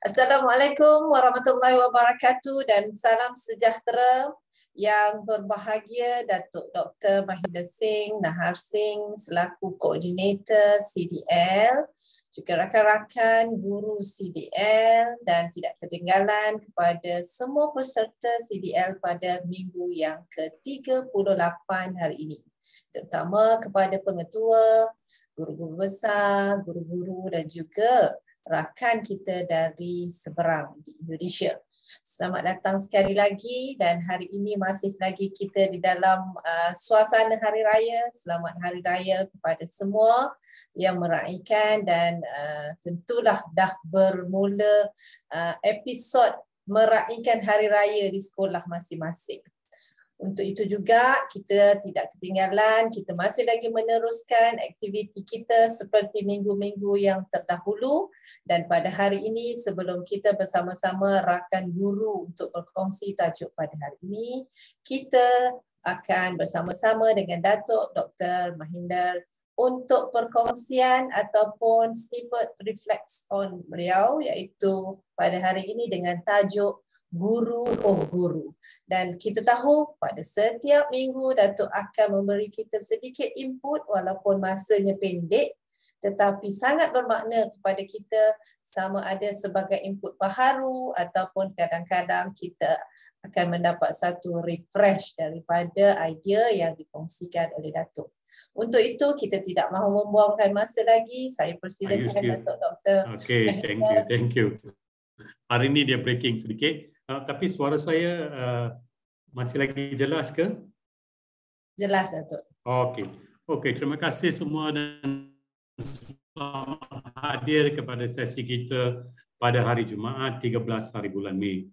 Assalamualaikum warahmatullahi wabarakatuh dan salam sejahtera yang berbahagia Datuk Dr. Mahinder Singh Nahar Singh selaku koordinator CDL, juga rakan-rakan guru CDL dan tidak ketinggalan kepada semua peserta CDL pada minggu yang ke-38 hari ini. Terutama kepada pengetua, guru-guru besar, guru-guru dan juga rakan kita dari seberang di Indonesia. Selamat datang sekali lagi dan hari ini masih lagi kita di dalam suasana Hari Raya. Selamat Hari Raya kepada semua yang meraihkan dan tentulah dah bermula episod meraihkan Hari Raya di sekolah masing-masing. Untuk itu juga kita tidak ketinggalan, kita masih lagi meneruskan aktiviti kita seperti minggu-minggu yang terdahulu dan pada hari ini sebelum kita bersama-sama rakan guru untuk berkongsi tajuk pada hari ini, kita akan bersama-sama dengan Datuk Dr. Mahinder untuk perkongsian ataupun snippet reflects on beliau iaitu pada hari ini dengan tajuk Guru oh Guru. Dan kita tahu pada setiap minggu Datuk akan memberi kita sedikit input walaupun masanya pendek tetapi sangat bermakna kepada kita sama ada sebagai input baharu ataupun kadang-kadang kita akan mendapat satu refresh daripada idea yang dikongsikan oleh Datuk. Untuk itu kita tidak mahu membuangkan masa lagi. Saya persilakan Datuk Dr. Okay, thank you. Hari ini dia breaking sedikit. Tapi suara saya masih lagi jelas ke? Jelas, Datuk. Okey, terima kasih semua dan selamat hadir kepada sesi kita pada hari Jumaat 13 hari bulan Mei.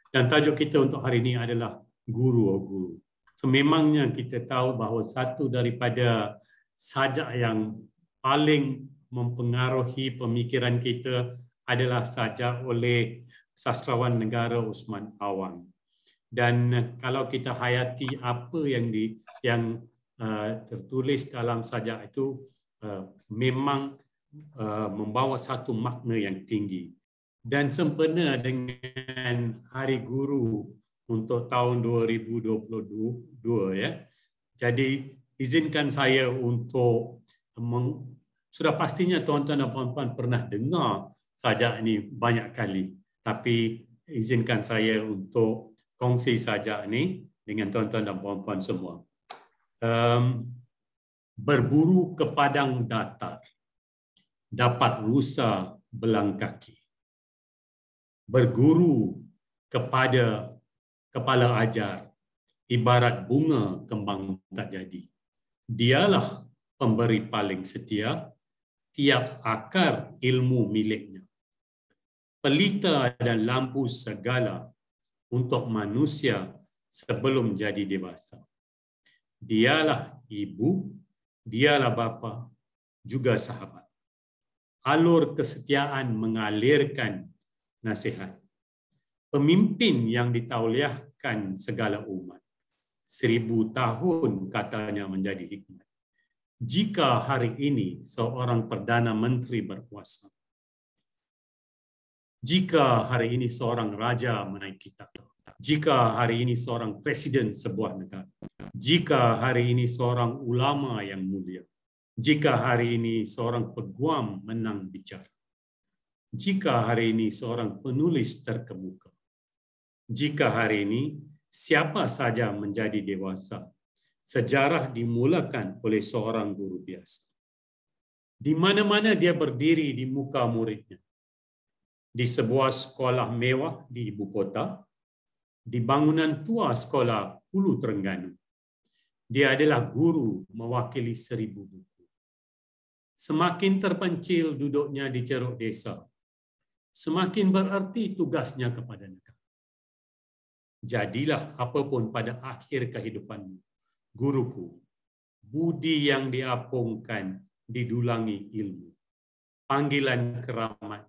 Dan tajuk kita untuk hari ini adalah Guru oh Guru. Sememangnya kita tahu bahawa satu daripada sajak yang paling mempengaruhi pemikiran kita adalah sajak oleh sastrawan negara Usman Awang. Dan kalau kita hayati apa yang tertulis dalam sajak itu memang membawa satu makna yang tinggi. Dan sempena dengan Hari Guru untuk tahun 2022 ya. Jadi izinkan saya untuk sudah pastinya tuan-tuan dan puan-puan pernah dengar sajak ini banyak kali. Tapi izinkan saya untuk kongsi sajak ini dengan tuan-tuan dan puan-puan semua. Berburu ke padang datar, dapat rusa belang kaki. Berguru kepada kepala ajar, ibarat bunga kembang tak jadi. Dialah pemberi paling setia, tiap akar ilmu miliknya. Pelita dan lampu segala untuk manusia sebelum jadi dewasa. Dialah ibu, dialah bapa, juga sahabat. Alur kesetiaan mengalirkan nasihat. Pemimpin yang ditauliahkan segala umat. 1000 tahun katanya menjadi hikmat. Jika hari ini seorang Perdana Menteri berkuasa, jika hari ini seorang raja menaiki takhta, jika hari ini seorang presiden sebuah negara, jika hari ini seorang ulama yang mulia, jika hari ini seorang peguam menang bicara, jika hari ini seorang penulis terkemuka, jika hari ini siapa saja menjadi dewasa, sejarah dimulakan oleh seorang guru biasa. Di mana-mana dia berdiri di muka muridnya, di sebuah sekolah mewah di ibu kota, di bangunan tua sekolah Hulu Terengganu. Dia adalah guru mewakili 1000 buku. Semakin terpencil duduknya di ceruk desa, semakin berarti tugasnya kepada negara. Jadilah apapun pada akhir kehidupanmu, guruku, budi yang diapungkan didulangi ilmu. Panggilan keramat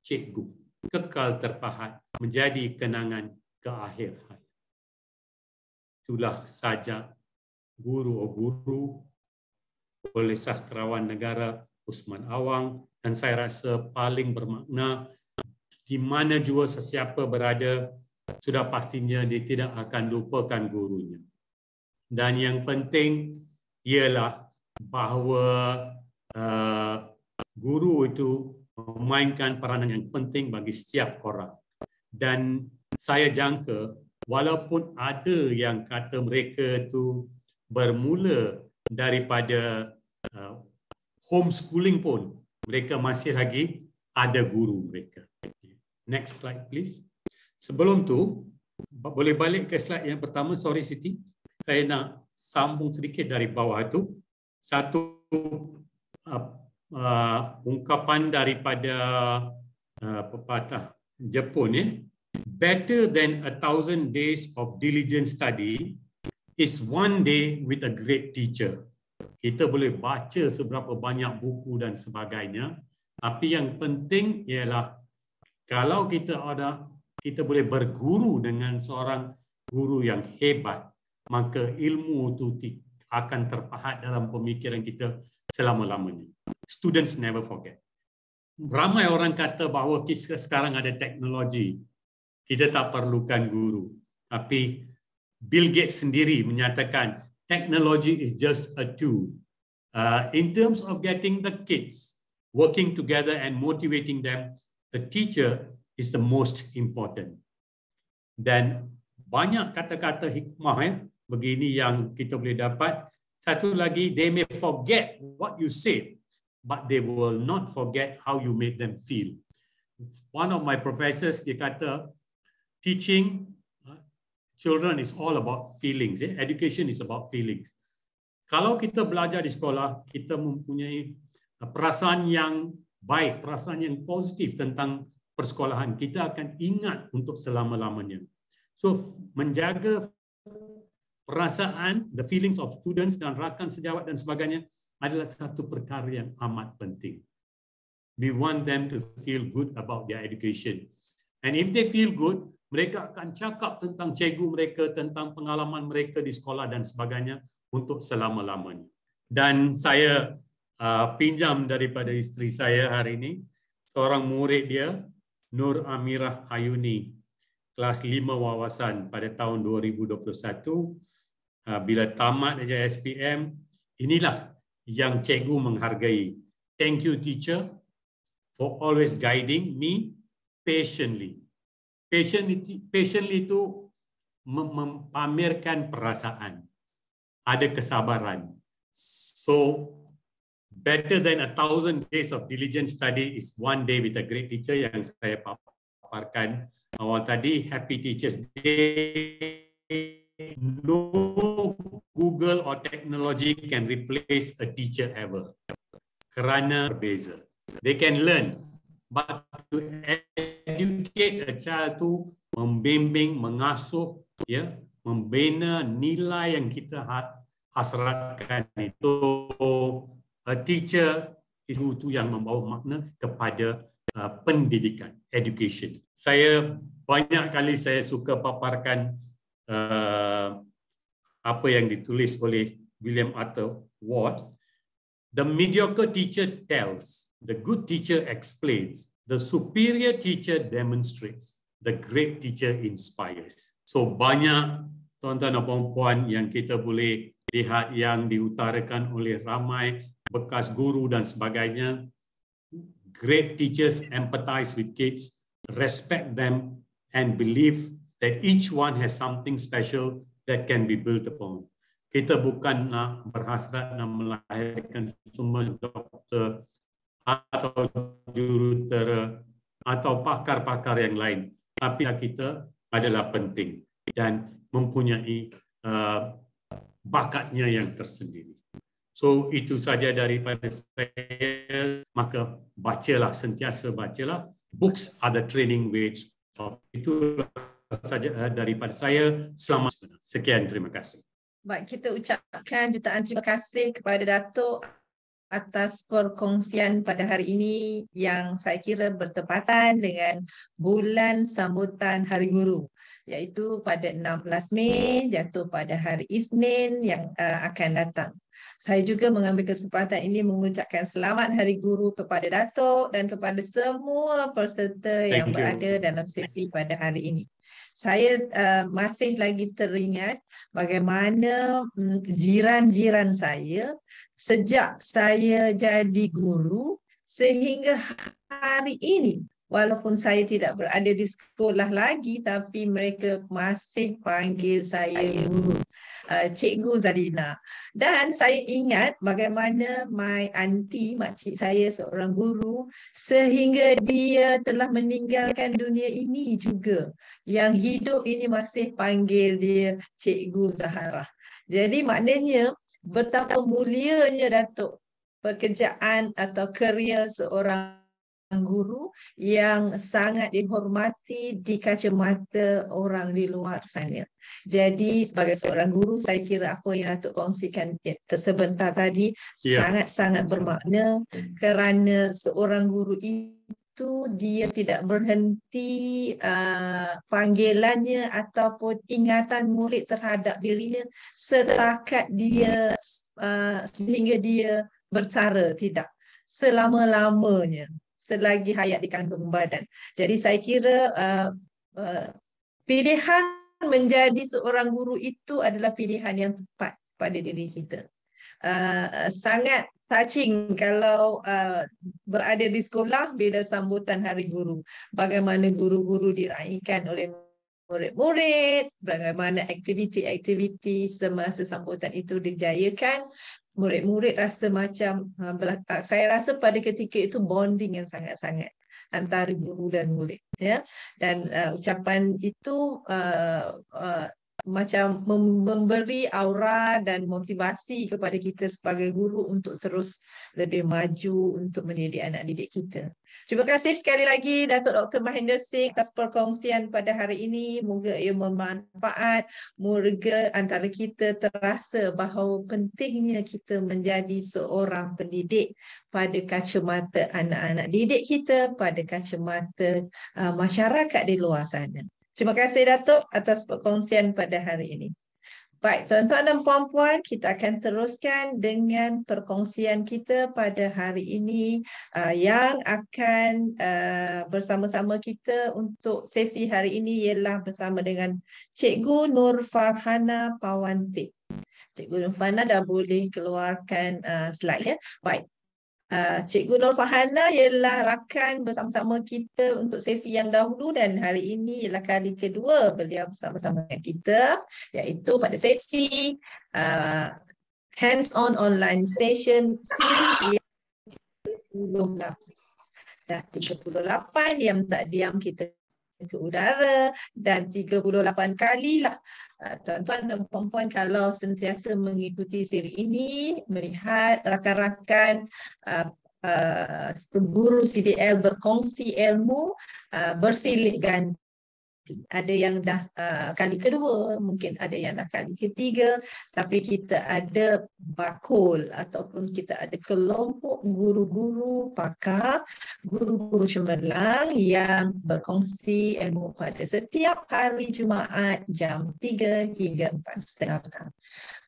cikgu kekal terpahat menjadi kenangan ke akhir hayat. Itulah sajak Guru oh Guru oleh sastrawan negara Usman Awang dan saya rasa paling bermakna di mana jua sesiapa berada, sudah pastinya dia tidak akan lupakan gurunya. Dan yang penting ialah bahawa guru itu memainkan peranan yang penting bagi setiap orang. Dan saya jangka walaupun ada yang kata mereka itu bermula daripada homeschooling pun, mereka masih lagi ada guru mereka. Next slide please. Sebelum tu, boleh balik ke slide yang pertama. Sorry Siti, saya nak sambung sedikit dari bawah itu. Satu ungkapan daripada pepatah Jepun ya. Better than 1,000 days of diligent study is one day with a great teacher. Kita boleh baca seberapa banyak buku dan sebagainya, tapi yang penting ialah kalau kita boleh berguru dengan seorang guru yang hebat, maka ilmu itu akan terpahat dalam pemikiran kita selama-lamanya. Students never forget. Ramai orang kata bahawa sekarang ada teknologi, kita tak perlukan guru. Tapi Bill Gates sendiri menyatakan technology is just a tool. In terms of getting the kids working together and motivating them, the teacher is the most important. Dan banyak kata-kata hikmah begini yang kita boleh dapat. Satu lagi, they may forget what you said, but they will not forget how you made them feel. One of my professors, dia kata, teaching children is all about feelings. Education is about feelings. Kalau kita belajar di sekolah, kita mempunyai perasaan yang baik, perasaan yang positif tentang persekolahan, kita akan ingat untuk selama-lamanya. So, menjaga perasaan, the feelings of students dan rakan sejawat dan sebagainya adalah satu perkara yang amat penting. We want them to feel good about their education. And if they feel good, mereka akan cakap tentang cikgu mereka, tentang pengalaman mereka di sekolah dan sebagainya untuk selama-lamanya. Dan saya pinjam daripada isteri saya hari ini, seorang murid dia, Nur Amirah Ayuni, kelas 5 wawasan pada tahun 2021. Bila tamat aja SPM, inilah yang cikgu menghargai. Thank you teacher for always guiding me patiently. Patiently itu memamerkan perasaan, ada kesabaran. So better than 1,000 days of diligent study is one day with a great teacher yang saya paparkan awal tadi. Happy Teachers Day. No Google or technology can replace a teacher ever. Kerana berbeza. They can learn. But to educate a child tu membimbing, mengasuh, ya, membina nilai yang kita hasratkan itu. A teacher itu yang membawa makna kepada pendidikan, education. Saya banyak kali saya suka paparkan apa yang ditulis oleh William Arthur Ward. The mediocre teacher tells, the good teacher explains, the superior teacher demonstrates, the great teacher inspires. So banyak tuan-tuan dan puan-puan yang kita boleh lihat yang diutarakan oleh ramai bekas guru dan sebagainya. Great teachers empathize with kids, respect them, and believe that each one has something special that can be built upon. Kita bukan nak berhasrat nak melahirkan semua doktor atau jurutera atau pakar-pakar yang lain. Tapi kita adalah penting dan mempunyai bakatnya yang tersendiri. So itu saja daripada saya. Maka bacalah, sentiasa bacalah. Books are the training wheels of. Itulah saja daripada saya. Selamat. Sekian, terima kasih. Baik, kita ucapkan jutaan terima kasih kepada Datuk atas perkongsian pada hari ini yang saya kira bertepatan dengan bulan sambutan Hari Guru, iaitu pada 16 Mei jatuh pada hari Isnin yang akan datang. Saya juga mengambil kesempatan ini mengucapkan selamat Hari Guru kepada Datuk dan kepada semua peserta yang Thank berada you. dalam sesi pada hari ini. Saya masih lagi teringat bagaimana jiran-jiran saya sejak saya jadi guru sehingga hari ini, walaupun saya tidak berada di sekolah lagi, tapi mereka masih panggil saya guru, Cikgu Zadina. Dan saya ingat bagaimana my auntie, makcik saya seorang guru, sehingga dia telah meninggalkan dunia ini juga, yang hidup ini masih panggil dia Cikgu Zahara. Jadi maknanya betapa mulianya Datuk pekerjaan atau kerjaya seorang guru yang sangat dihormati di kacamata orang di luar sana. Jadi sebagai seorang guru, saya kira apa yang Datuk kongsikan sebentar tadi sangat-sangat bermakna, kerana seorang guru itu dia tidak berhenti panggilannya ataupun ingatan murid terhadap dirinya setakat dia sehingga dia bercara, tidak, selama-lamanya selagi hayat di kandung badan. Jadi saya kira pilihan menjadi seorang guru itu adalah pilihan yang tepat pada diri kita. Sangat touching kalau berada di sekolah bila sambutan Hari Guru. Bagaimana guru-guru diraikan oleh murid-murid, bagaimana aktiviti-aktiviti semasa sambutan itu dijayakan. Murid-murid rasa macam, saya rasa pada ketika itu bonding yang sangat-sangat antara guru dan murid, ya. Dan ucapan itu macam memberi aura dan motivasi kepada kita sebagai guru untuk terus lebih maju untuk mendidik anak didik kita. Terima kasih sekali lagi Datuk Dr. Mahinder Singh atas perkongsian pada hari ini. Moga ia bermanfaat, moga antara kita terasa bahawa pentingnya kita menjadi seorang pendidik pada kacamata anak-anak didik kita, pada kacamata masyarakat di luar sana. Terima kasih Datuk atas perkongsian pada hari ini. Baik, tuan-tuan dan puan-puan, kita akan teruskan dengan perkongsian kita pada hari ini yang akan bersama-sama kita untuk sesi hari ini ialah bersama dengan Cikgu Nur Farhana Pawantik. Cikgu Nur Farhana dah boleh keluarkan slide, ya. Baik. Cikgu Nur Farhana ialah rakan bersama-sama kita untuk sesi yang dahulu dan hari ini ialah kali kedua beliau bersama-sama dengan kita, iaitu pada sesi hands-on online session siri yang 38. Dah 38 yang tak diam kita ke udara dan 38 kalilah tuan-tuan dan puan-puan kalau sentiasa mengikuti siri ini, melihat rakan-rakan guru CDL berkongsi ilmu bersilih ganti. Ada yang dah kali kedua, mungkin ada yang dah kali ketiga, tapi kita ada bakul ataupun kita ada kelompok guru-guru pakar, guru-guru cemerlang yang berkongsi ilmu pada setiap hari Jumaat jam 3 hingga 4:30 petang.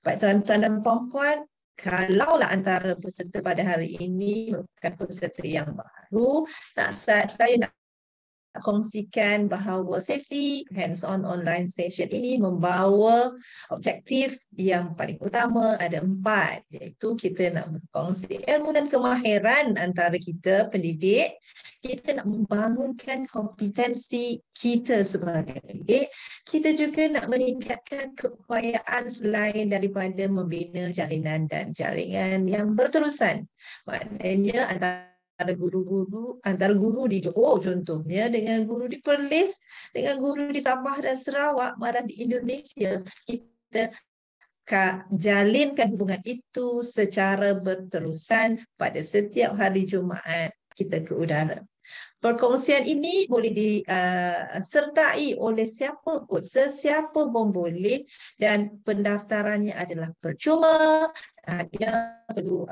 Baik tuan-tuan dan puan-puan, kalaulah antara peserta pada hari ini merupakan peserta yang baru, saya nak kongsikan bahawa sesi hands-on online session ini membawa objektif yang paling utama, ada 4, iaitu kita nak berkongsi ilmu dan kemahiran antara kita pendidik, kita nak membangunkan kompetensi kita sebagai pendidik, kita juga nak meningkatkan keupayaan selain daripada membina jalinan dan jaringan yang berterusan. Maknanya antara guru di Johor contohnya dengan guru di Perlis, dengan guru di Sabah dan Sarawak, malah di Indonesia, kita jalinkan hubungan itu secara berterusan pada setiap hari Jumaat kita ke udara. Perkongsian ini boleh disertai oleh siapa pun, sesiapa pun boleh, dan pendaftarannya adalah percuma. Dia perlu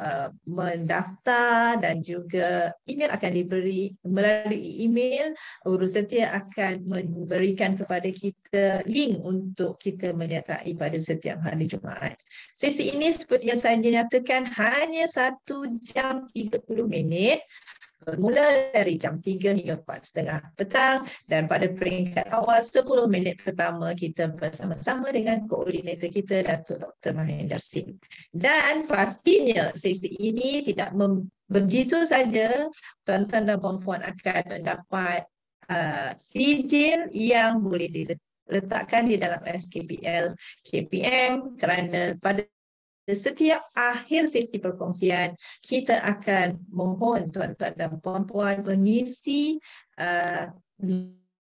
mendaftar, dan juga email akan diberi. Melalui email, Urus Setia akan memberikan kepada kita link untuk kita menyertai pada setiap hari Jumaat. Sesi ini seperti yang saya nyatakan hanya 1 jam 30 minit. Bermula dari jam 3 hingga 4:30 petang, dan pada peringkat awal 10 minit pertama kita bersama-sama dengan koordinator kita, Datuk Dr. Mahinder Singh. Dan pastinya sesi ini tidak begitu saja, tuan-tuan dan puan-puan akan mendapat sijil yang boleh diletakkan di dalam SKPL KPM, kerana pada setiap akhir sesi perkongsian, kita akan mohon tuan-tuan dan puan-puan mengisi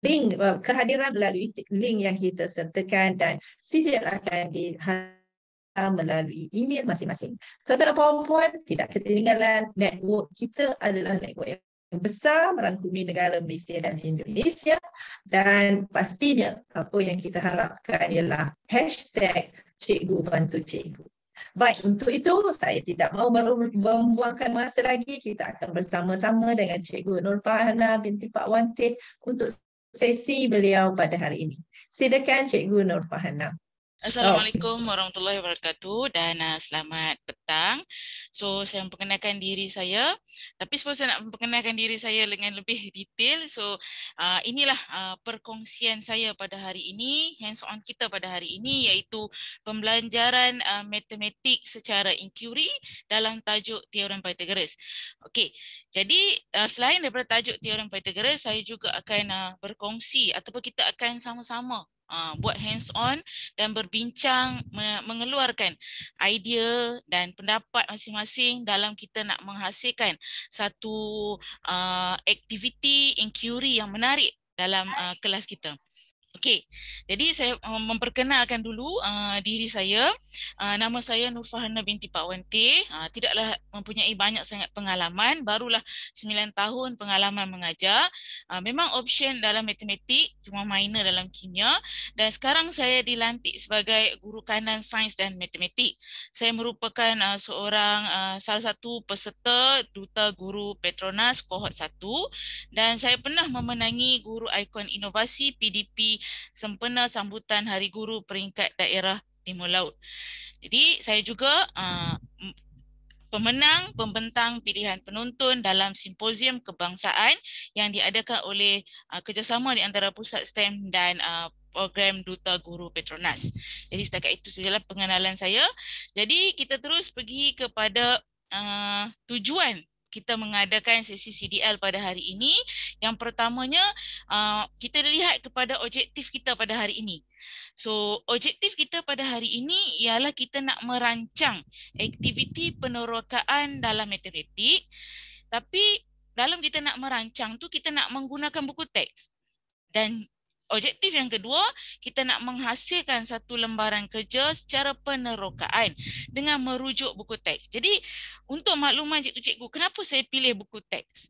link kehadiran melalui link yang kita sertakan, dan sijil akan dihantar melalui email masing-masing. Tuan-tuan dan puan-puan, tidak ketinggalan, network kita adalah network yang besar merangkumi negara Malaysia dan Indonesia, dan pastinya apa yang kita harapkan ialah #Cikgu Bantu Cikgu. Baik, untuk itu saya tidak mahu membuangkan masa lagi. Kita akan bersama-sama dengan Cikgu Nur Farhana binti Pak Wantih untuk sesi beliau pada hari ini. Silakan Cikgu Nur Farhana. Assalamualaikum warahmatullahi wabarakatuh, dan selamat petang. So, saya memperkenalkan diri saya, tapi sebelum saya nak memperkenalkan diri saya dengan lebih detail, so inilah perkongsian saya pada hari ini, hands on kita pada hari ini, iaitu pembelajaran matematik secara inquiry dalam tajuk teorem Pythagoras. Okey, jadi selain daripada tajuk teorem Pythagoras, saya juga akan berkongsi ataupun kita akan sama-sama buat hands on dan berbincang, mengeluarkan idea dan pendapat masing-masing dalam kita nak menghasilkan satu aktiviti inquiry yang menarik dalam kelas kita. Okey, jadi saya memperkenalkan dulu diri saya. Nama saya Nur Farhana binti Pak Wantih. Tidaklah mempunyai banyak sangat pengalaman, barulah 9 tahun pengalaman mengajar. Memang option dalam matematik, cuma minor dalam kimia, dan sekarang saya dilantik sebagai guru kanan sains dan matematik. Saya merupakan salah satu peserta Duta Guru Petronas Kohort 1, dan saya pernah memenangi Guru Ikon Inovasi PDP Sempena Sambutan Hari Guru peringkat daerah Timur Laut. Jadi saya juga pemenang pembentang pilihan penonton dalam simposium kebangsaan yang diadakan oleh kerjasama di antara Pusat STEM dan program Duta Guru Petronas. Jadi setakat itu sajalah pengenalan saya. Jadi kita terus pergi kepada tujuan kita mengadakan sesi CDL pada hari ini. Yang pertamanya, kita lihat kepada objektif kita pada hari ini. So, objektif kita pada hari ini ialah kita nak merancang aktiviti penerokaan dalam matematik. Tapi dalam kita nak merancang tu, kita nak menggunakan buku teks. Dan objektif yang kedua, kita nak menghasilkan satu lembaran kerja secara penerokaan dengan merujuk buku teks. Jadi, untuk makluman cikgu-cikgu, kenapa saya pilih buku teks?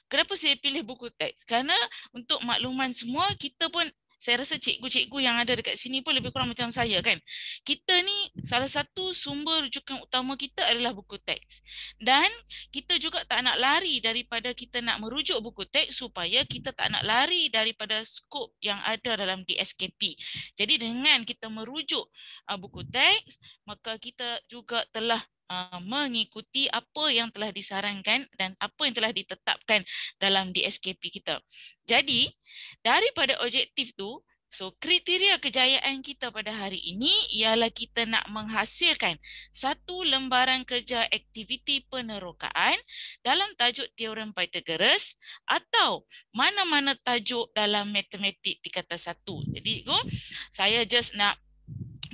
Kenapa saya pilih buku teks? Kerana untuk makluman semua, kita pun, saya rasa cikgu-cikgu yang ada dekat sini pun lebih kurang macam saya kan. Kita ni salah satu sumber rujukan utama kita adalah buku teks. Dan kita juga tak nak lari daripada kita nak merujuk buku teks supaya kita tak nak lari daripada skop yang ada dalam DSKP. Jadi dengan kita merujuk buku teks, maka kita juga telah mengikuti apa yang telah disarankan dan apa yang telah ditetapkan dalam DSKP kita. Jadi, daripada objektif tu, so kriteria kejayaan kita pada hari ini ialah kita nak menghasilkan satu lembaran kerja aktiviti penerokaan dalam tajuk teorem Pythagoras atau mana-mana tajuk dalam matematik tingkatan 1. Jadi, saya just nak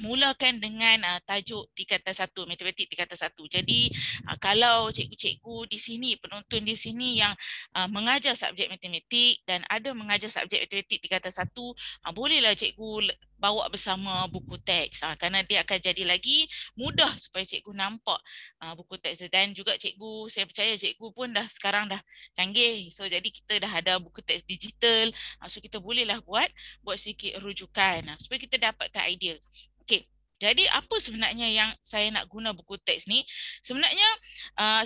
mulakan dengan tajuk tingkatan 1, matematik tingkatan 1. Jadi kalau cikgu-cikgu di sini, penonton di sini yang mengajar subjek matematik dan ada mengajar subjek matematik tingkatan 1, bolehlah cikgu bawa bersama buku teks, kerana dia akan jadi lagi mudah supaya cikgu nampak buku teks. Dan juga cikgu, saya percaya cikgu pun dah sekarang dah canggih, so jadi kita dah ada buku teks digital, so kita bolehlah buat sikit rujukan supaya kita dapatkan idea. Okey, jadi apa sebenarnya yang saya nak guna buku teks ni? Sebenarnya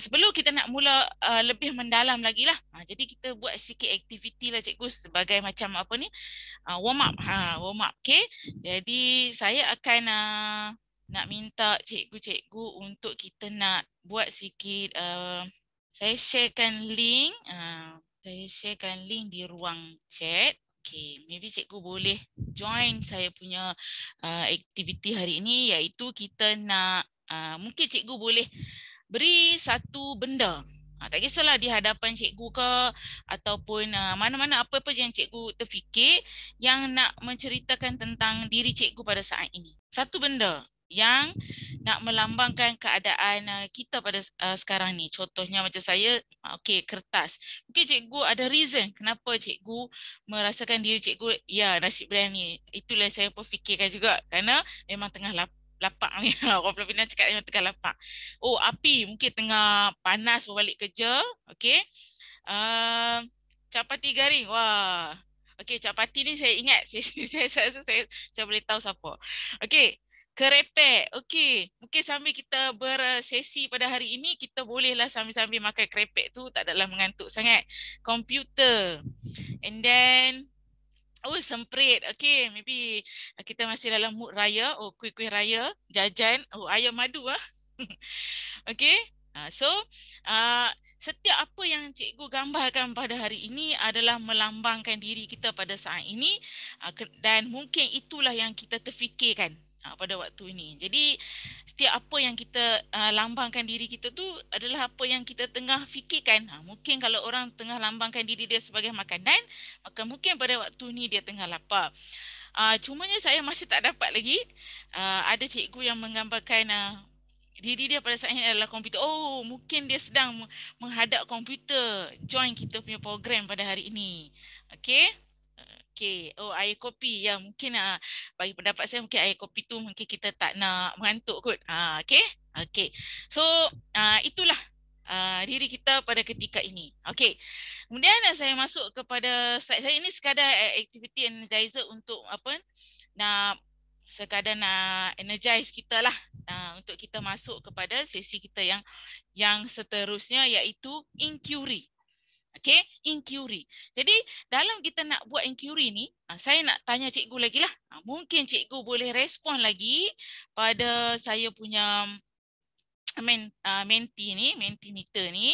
sebelum kita nak mula lebih mendalam lagi lah, jadi kita buat sikit aktiviti lah cikgu sebagai macam apa ni, warm up. Warm up, okey. Jadi saya akan nak minta cikgu-cikgu untuk kita nak buat sikit, saya sharekan link, di ruang chat. Okay, maybe cikgu boleh join saya punya aktiviti hari ini, iaitu kita nak, mungkin cikgu boleh beri satu benda. Tak kisahlah di hadapan cikgu ke ataupun mana-mana, apa-apa yang cikgu terfikir yang nak menceritakan tentang diri cikgu pada saat ini. Satu benda yang nak melambangkan keadaan kita pada sekarang ni. Contohnya macam saya, okey, kertas. Mungkin cikgu ada reason kenapa cikgu merasakan diri cikgu, ya, nasi biryani. Itulah saya pun fikirkan juga, kerana memang tengah lapak ni. Orang Filipina cakap memang tengah lapak. Oh, api mungkin tengah panas berbalik kerja. Okey. Capati garing. Wah. Okey, capati ni saya ingat. Saya boleh tahu siapa. Okey. Kerepek. Okey. Mungkin sambil kita bersesi pada hari ini, kita bolehlah sambil-sambil makan kerepek tu, tak adalah mengantuk sangat. Komputer. And then, oh, semprit. Okey, maybe kita masih dalam mood raya. Oh, kuih-kuih raya, jajan. Oh, ayam madu ah. Okey. So, setiap apa yang cikgu gambarkan pada hari ini adalah melambangkan diri kita pada saat ini, dan mungkin itulah yang kita terfikirkan pada waktu ini. Jadi setiap apa yang kita lambangkan diri kita tu adalah apa yang kita tengah fikirkan. Mungkin kalau orang tengah lambangkan diri dia sebagai makanan, maka mungkin pada waktu ini dia tengah lapar. Cumanya saya masih tak dapat lagi ada cikgu yang menggambarkan diri dia pada saat ini adalah komputer. Oh, mungkin dia sedang menghadap komputer join kita punya program pada hari ini. Okey. Okey, oh, air kopi, ya, mungkin bagi pendapat saya mungkin air kopi tu mungkin kita tak nak mengantuk kot. Okey. Okey. So, itulah diri kita pada ketika ini. Okey. Kemudian saya masuk kepada slide saya. Ini sekadar activity energizer untuk apa? Nak sekadar nak energize kita lah, untuk kita masuk kepada sesi kita yang seterusnya, iaitu inquiry. Okey, inquiry. Jadi dalam kita nak buat inquiry ni, saya nak tanya cikgu lagi lah. Mungkin cikgu boleh respon lagi pada saya punya Mentimeter ni.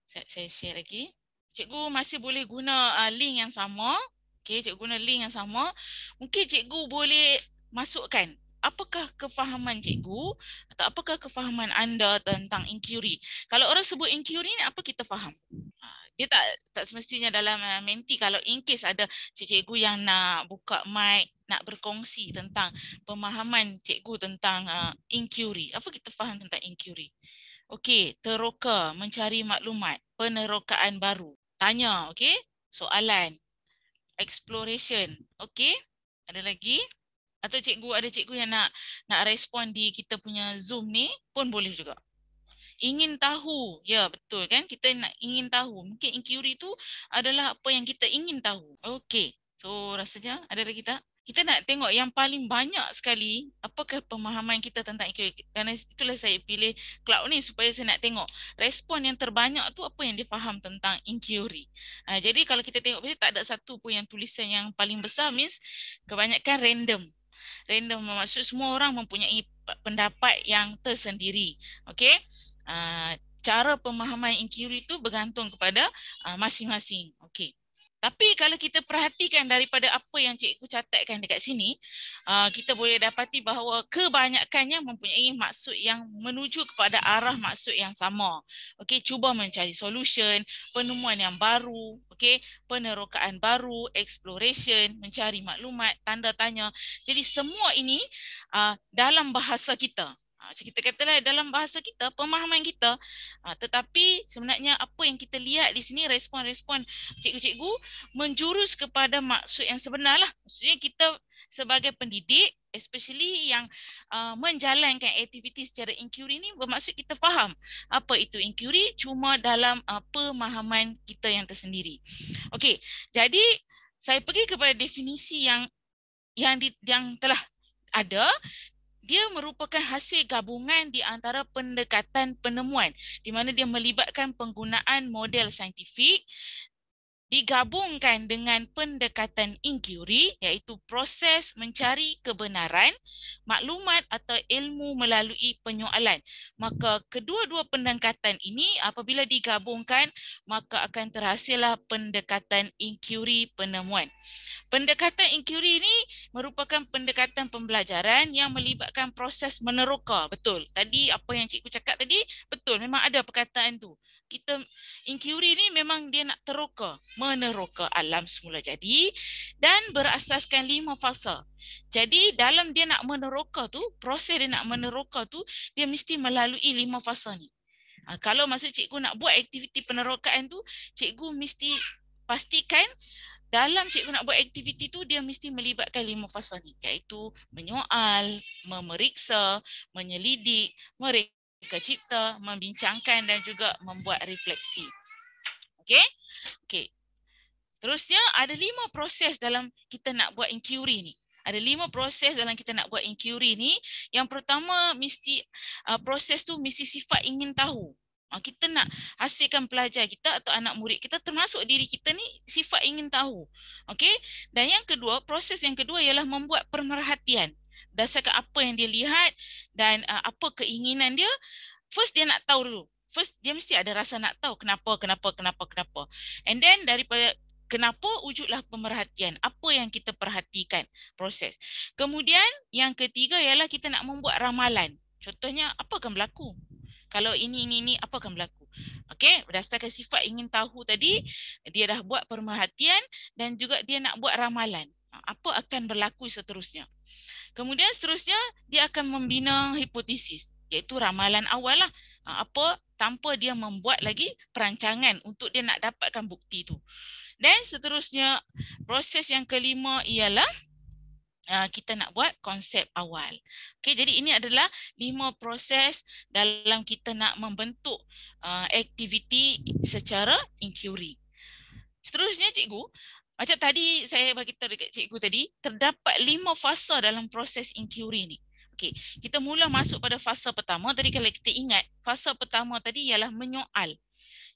Saya share lagi. Cikgu masih boleh guna link yang sama. Okey, cikgu guna link yang sama. Mungkin cikgu boleh masukkan apakah kefahaman cikgu atau apakah kefahaman anda tentang inquiry. Kalau orang sebut inquiry ni, apa kita faham? Dia tak semestinya dalam menti. Kalau in case ada cikgu yang nak buka mic, nak berkongsi tentang pemahaman cikgu tentang inquiry. Apa kita faham tentang inquiry? Okey, teroka, mencari maklumat, penerokaan baru. Tanya, okey? Soalan. Exploration. Okey? Ada lagi? Atau ada cikgu yang nak respon di kita punya Zoom ni pun boleh juga. Ingin tahu. Ya, betul kan? Kita nak ingin tahu. Mungkin inquiry tu adalah apa yang kita ingin tahu. Okey. So, rasanya ada lagi tak? Kita nak tengok yang paling banyak sekali apakah pemahaman kita tentang inquiry. Kerana itulah saya pilih cloud ni supaya saya nak tengok respon yang terbanyak tu apa yang dia faham tentang inquiry. Jadi kalau kita tengok tak ada satu pun yang tulisan yang paling besar, means kebanyakan random. Random maksud semua orang mempunyai pendapat yang tersendiri. Okey? Cara pemahaman inquiry itu bergantung kepada masing-masing. Okey. Tapi kalau kita perhatikan daripada apa yang cikgu catatkan dekat sini, kita boleh dapati bahawa kebanyakannya mempunyai maksud yang menuju kepada arah maksud yang sama. Okey, cuba mencari solution, penemuan yang baru, okey, penerokaan baru, exploration, mencari maklumat, tanda tanya. Jadi semua ini dalam bahasa kita. Kita katalah dalam bahasa kita, pemahaman kita. Tetapi sebenarnya apa yang kita lihat di sini, respon-respon cikgu-cikgu menjurus kepada maksud yang sebenar lah. Maksudnya kita sebagai pendidik, especially yang menjalankan aktiviti secara inquiry ni, bermaksud kita faham apa itu inquiry cuma dalam pemahaman kita yang tersendiri. Okey, jadi saya pergi kepada definisi yang telah ada. Dia merupakan hasil gabungan di antara pendekatan penemuan di mana dia melibatkan penggunaan model saintifik digabungkan dengan pendekatan inquiry, iaitu proses mencari kebenaran, maklumat atau ilmu melalui penyoalan. Maka kedua-dua pendekatan ini apabila digabungkan, maka akan terhasillah pendekatan inquiry penemuan. Pendekatan inquiry ini merupakan pendekatan pembelajaran yang melibatkan proses meneroka. Betul. Tadi apa yang cikgu cakap tadi, betul. Memang ada perkataan tu. Kita inquiry ni memang dia nak meneroka alam semula jadi dan berasaskan 5 fasa. Jadi dalam dia nak meneroka tu, proses dia nak meneroka tu, dia mesti melalui 5 fasa ni. Kalau maksud cikgu nak buat aktiviti penerokaan tu, cikgu mesti pastikan dalam cikgu nak buat aktiviti tu dia mesti melibatkan 5 fasa ni, iaitu menyoal, memeriksa, menyelidik, mereka cipta, membincangkan dan juga membuat refleksi. Okey? Okey. Terusnya ada 5 proses dalam kita nak buat inquiry ni. Ada 5 proses dalam kita nak buat inquiry ni. Yang pertama mesti proses tu mesti sifat ingin tahu. Kita nak hasilkan pelajar kita atau anak murid kita, termasuk diri kita ni, sifat ingin tahu. Okey? Dan yang kedua, proses yang kedua ialah membuat pemerhatian. Berdasarkan apa yang dia lihat dan apa keinginan dia, first dia nak tahu dulu. First dia mesti ada rasa nak tahu kenapa. And then daripada kenapa, wujudlah pemerhatian. Apa yang kita perhatikan, proses. Kemudian yang ketiga ialah kita nak membuat ramalan. Contohnya, apa akan berlaku? Kalau ini, apa akan berlaku? Okey, berdasarkan sifat ingin tahu tadi, dia dah buat pemerhatian dan juga dia nak buat ramalan. Apa akan berlaku seterusnya? Kemudian seterusnya, dia akan membina hipotesis, iaitu ramalan awal lah. Apa tanpa dia membuat lagi perancangan untuk dia nak dapatkan bukti tu. Dan seterusnya, proses yang kelima ialah kita nak buat konsep awal. Okey, jadi ini adalah 5 proses dalam kita nak membentuk aktiviti secara inquiry. Seterusnya cikgu, macam tadi saya bagi tahu dekat cikgu tadi, terdapat 5 fasa dalam proses inquiry ni. Okey, kita mula masuk pada fasa pertama. Tadi kalau kita ingat, fasa pertama tadi ialah menyoal.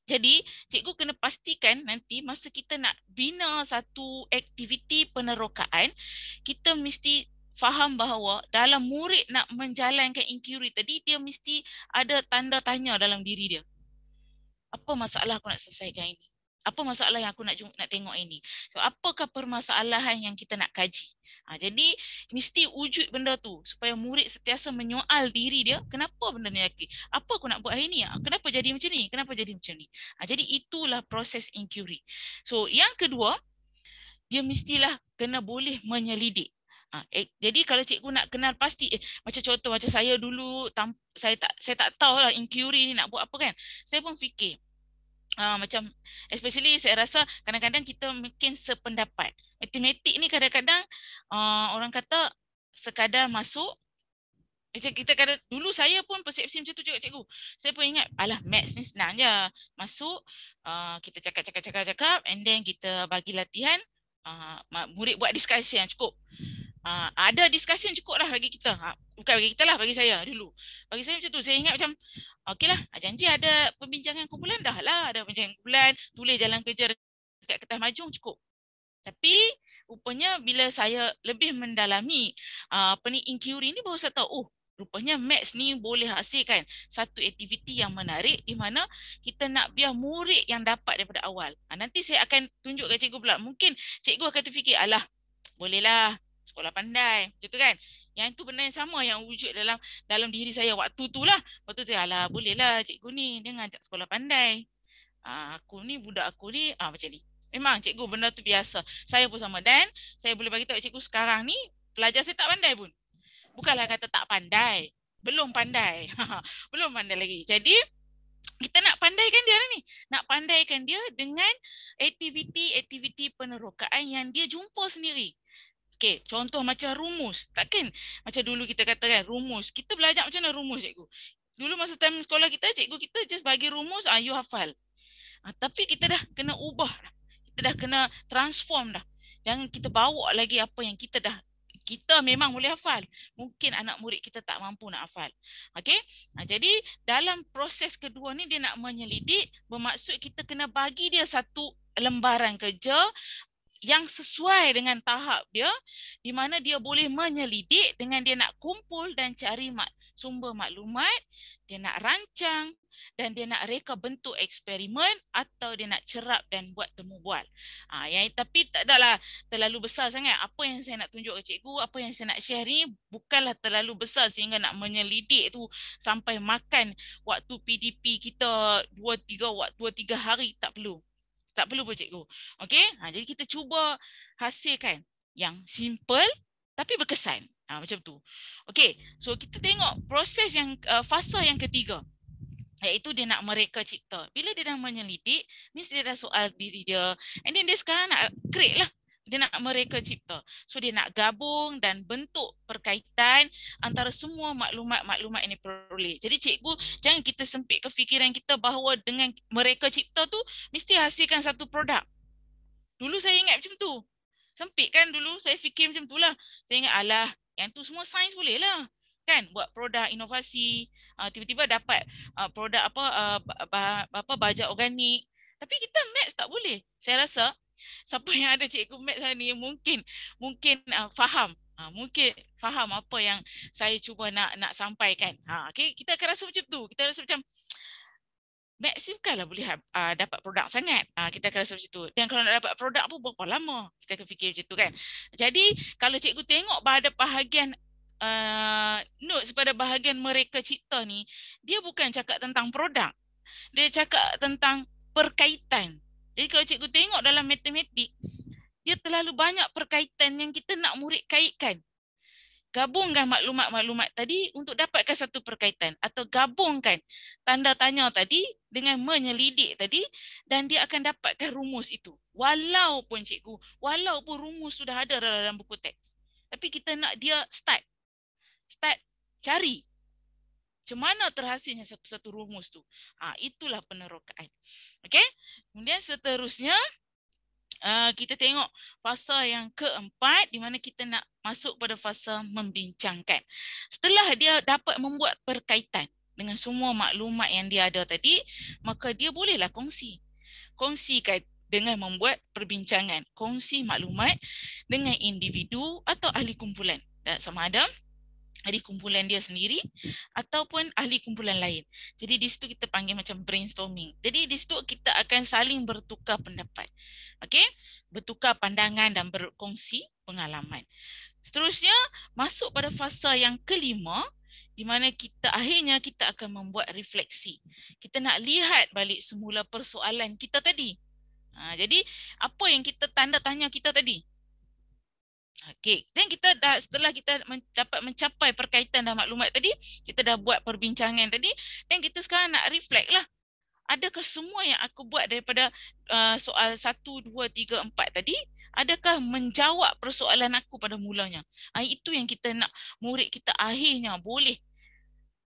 Jadi, cikgu kena pastikan nanti masa kita nak bina satu aktiviti penerokaan, kita mesti faham bahawa dalam murid nak menjalankan inquiry tadi, dia mesti ada tanda tanya dalam diri dia. Apa masalah aku nak selesaikan ini? Apa masalah yang aku nak tengok ini? So, apakah permasalahan yang kita nak kaji? Jadi mesti wujud benda tu supaya murid sentiasa menyoal diri dia, kenapa benda ni lagi? Apa aku nak buat hari ni? Kenapa jadi macam ni? Kenapa jadi macam ni? Jadi itulah proses inquiry. So yang kedua, dia mestilah kena boleh menyelidik. Jadi kalau cikgu nak kenal pasti, macam contoh macam saya dulu, saya tak tahulah inquiry ni nak buat apa kan. Saya pun fikir. Macam especially saya rasa kadang-kadang kita mungkin sependapat. Matematik ni kadang-kadang orang kata sekadar masuk. Macam kita kadang dulu saya pun persepsi macam tu juga cikgu. Saya pun ingat alah maths ni senang je. Masuk kita cakap and then kita bagi latihan, murid buat discussion cukup. Ada discussion cukup lah bagi kita. Bukan bagi kita lah, bagi saya dulu. Bagi saya macam tu. Saya ingat macam okeylah, janji ada pembincangan kumpulan, dah lah ada pembincangan kumpulan, tulis jalan kerja dekat kertas majung cukup. Tapi rupanya bila saya lebih mendalami inquiry ni, baru saya tahu, Rupanya maths ni boleh hasilkan satu aktiviti yang menarik di mana kita nak biar murid yang dapat daripada awal. Nanti saya akan tunjuk ke cikgu pula. Mungkin cikgu akan terfikir, alah bolehlah sekolah pandai. Macam tu kan? Yang itu benda yang sama yang wujud dalam diri saya waktu tu lah. Waktu tu, alah bolehlah cikgu ni dia ngajak sekolah pandai. Aku ni, budak aku ni macam ni. Memang cikgu benda tu biasa. Saya pun sama. Dan saya boleh bagi tahu cikgu sekarang ni pelajar saya tak pandai pun. Bukanlah kata tak pandai. Belum pandai. Belum pandai lagi. Jadi, kita nak pandaikan dia ni. Nak pandaikan dia dengan aktiviti-aktiviti penerokaan yang dia jumpa sendiri. Okey, contoh macam rumus. Takkan macam dulu kita katakan rumus. Kita belajar macam mana rumus, cikgu? Dulu masa time sekolah kita, cikgu kita just bagi rumus, you hafal. Tapi kita dah kena ubah dah. Kita dah kena transform dah. Jangan kita bawa lagi apa yang kita memang boleh hafal. Mungkin anak murid kita tak mampu nak hafal. Okey? Jadi dalam proses kedua ni dia nak menyelidik, bermaksud kita kena bagi dia satu lembaran kerja yang sesuai dengan tahap dia, di mana dia boleh menyelidik dengan dia nak kumpul dan cari sumber maklumat, dia nak rancang dan dia nak reka bentuk eksperimen atau dia nak cerap dan buat temu bual. Tapi tak adalah terlalu besar sangat. Apa yang saya nak tunjuk ke cikgu, apa yang saya nak share ni bukanlah terlalu besar sehingga nak menyelidik tu sampai makan waktu PDP kita 2-3 hari, tak perlu. Tak perlu pun cikgu. Okey? Jadi kita cuba hasilkan yang simple tapi berkesan. Macam tu. Okey. So kita tengok proses yang fasa yang ketiga. Iaitu dia nak mereka cipta. Bila dia dah menyelidik, mesti dia dah soal diri dia. And then dia sekarang nak create lah. Dia nak mereka cipta. So dia nak gabung dan bentuk perkaitan antara semua maklumat-maklumat yang diperoleh. Jadi cikgu, jangan kita sempit ke fikiran kita bahawa dengan mereka cipta tu, mesti hasilkan satu produk. Dulu saya ingat macam tu. Sempit kan dulu, saya fikir macam tu lah. Saya ingat, alah, yang tu semua sains boleh lah. Kan, buat produk inovasi, tiba-tiba dapat produk baja organik. Tapi kita maths tak boleh. Saya rasa siapa yang ada cikgu maths ni mungkin faham. Mungkin faham apa yang saya cuba nak sampaikan. Okay? Kita akan rasa macam tu. Kita rasa macam maths ni bukanlah boleh dapat produk sangat. Kita akan rasa macam tu. Dan kalau nak dapat produk pun berapa lama? Kita akan fikir macam tu kan. Jadi kalau cikgu tengok pada bahagian notes pada bahagian mereka cipta ni, dia bukan cakap tentang produk. Dia cakap tentang perkaitan. Jadi kalau cikgu tengok dalam matematik, dia terlalu banyak perkaitan yang kita nak murid kaitkan. Gabungkan maklumat-maklumat tadi untuk dapatkan satu perkaitan. Atau gabungkan tanda tanya tadi dengan menyelidik tadi dan dia akan dapatkan rumus itu. Walaupun rumus sudah ada dalam buku teks. Tapi kita nak dia start cari. Macam mana terhasilnya satu-satu rumus tu. Itulah penerokaan. Okey. Kemudian seterusnya, kita tengok fasa yang keempat di mana kita nak masuk pada fasa membincangkan. Setelah dia dapat membuat perkaitan dengan semua maklumat yang dia ada tadi, maka dia bolehlah kongsi. Kongsikan dengan membuat perbincangan. Kongsi maklumat dengan individu atau ahli kumpulan. Sama ada ahli kumpulan dia sendiri ataupun ahli kumpulan lain. Jadi di situ kita panggil macam brainstorming. Jadi di situ kita akan saling bertukar pendapat. Okey? Bertukar pandangan dan berkongsi pengalaman. Seterusnya masuk pada fasa yang kelima di mana akhirnya kita akan membuat refleksi. Kita nak lihat balik semula persoalan kita tadi. Jadi apa yang kita tanda tanya kita tadi? Okey, dan kita setelah kita dapat mencapai perkaitan dan maklumat tadi, kita dah buat perbincangan tadi, dan kita sekarang nak reflect lah. Adakah semua yang aku buat daripada soal 1, 2, 3, 4 tadi, adakah menjawab persoalan aku pada mulanya? Itu yang kita nak murid kita akhirnya boleh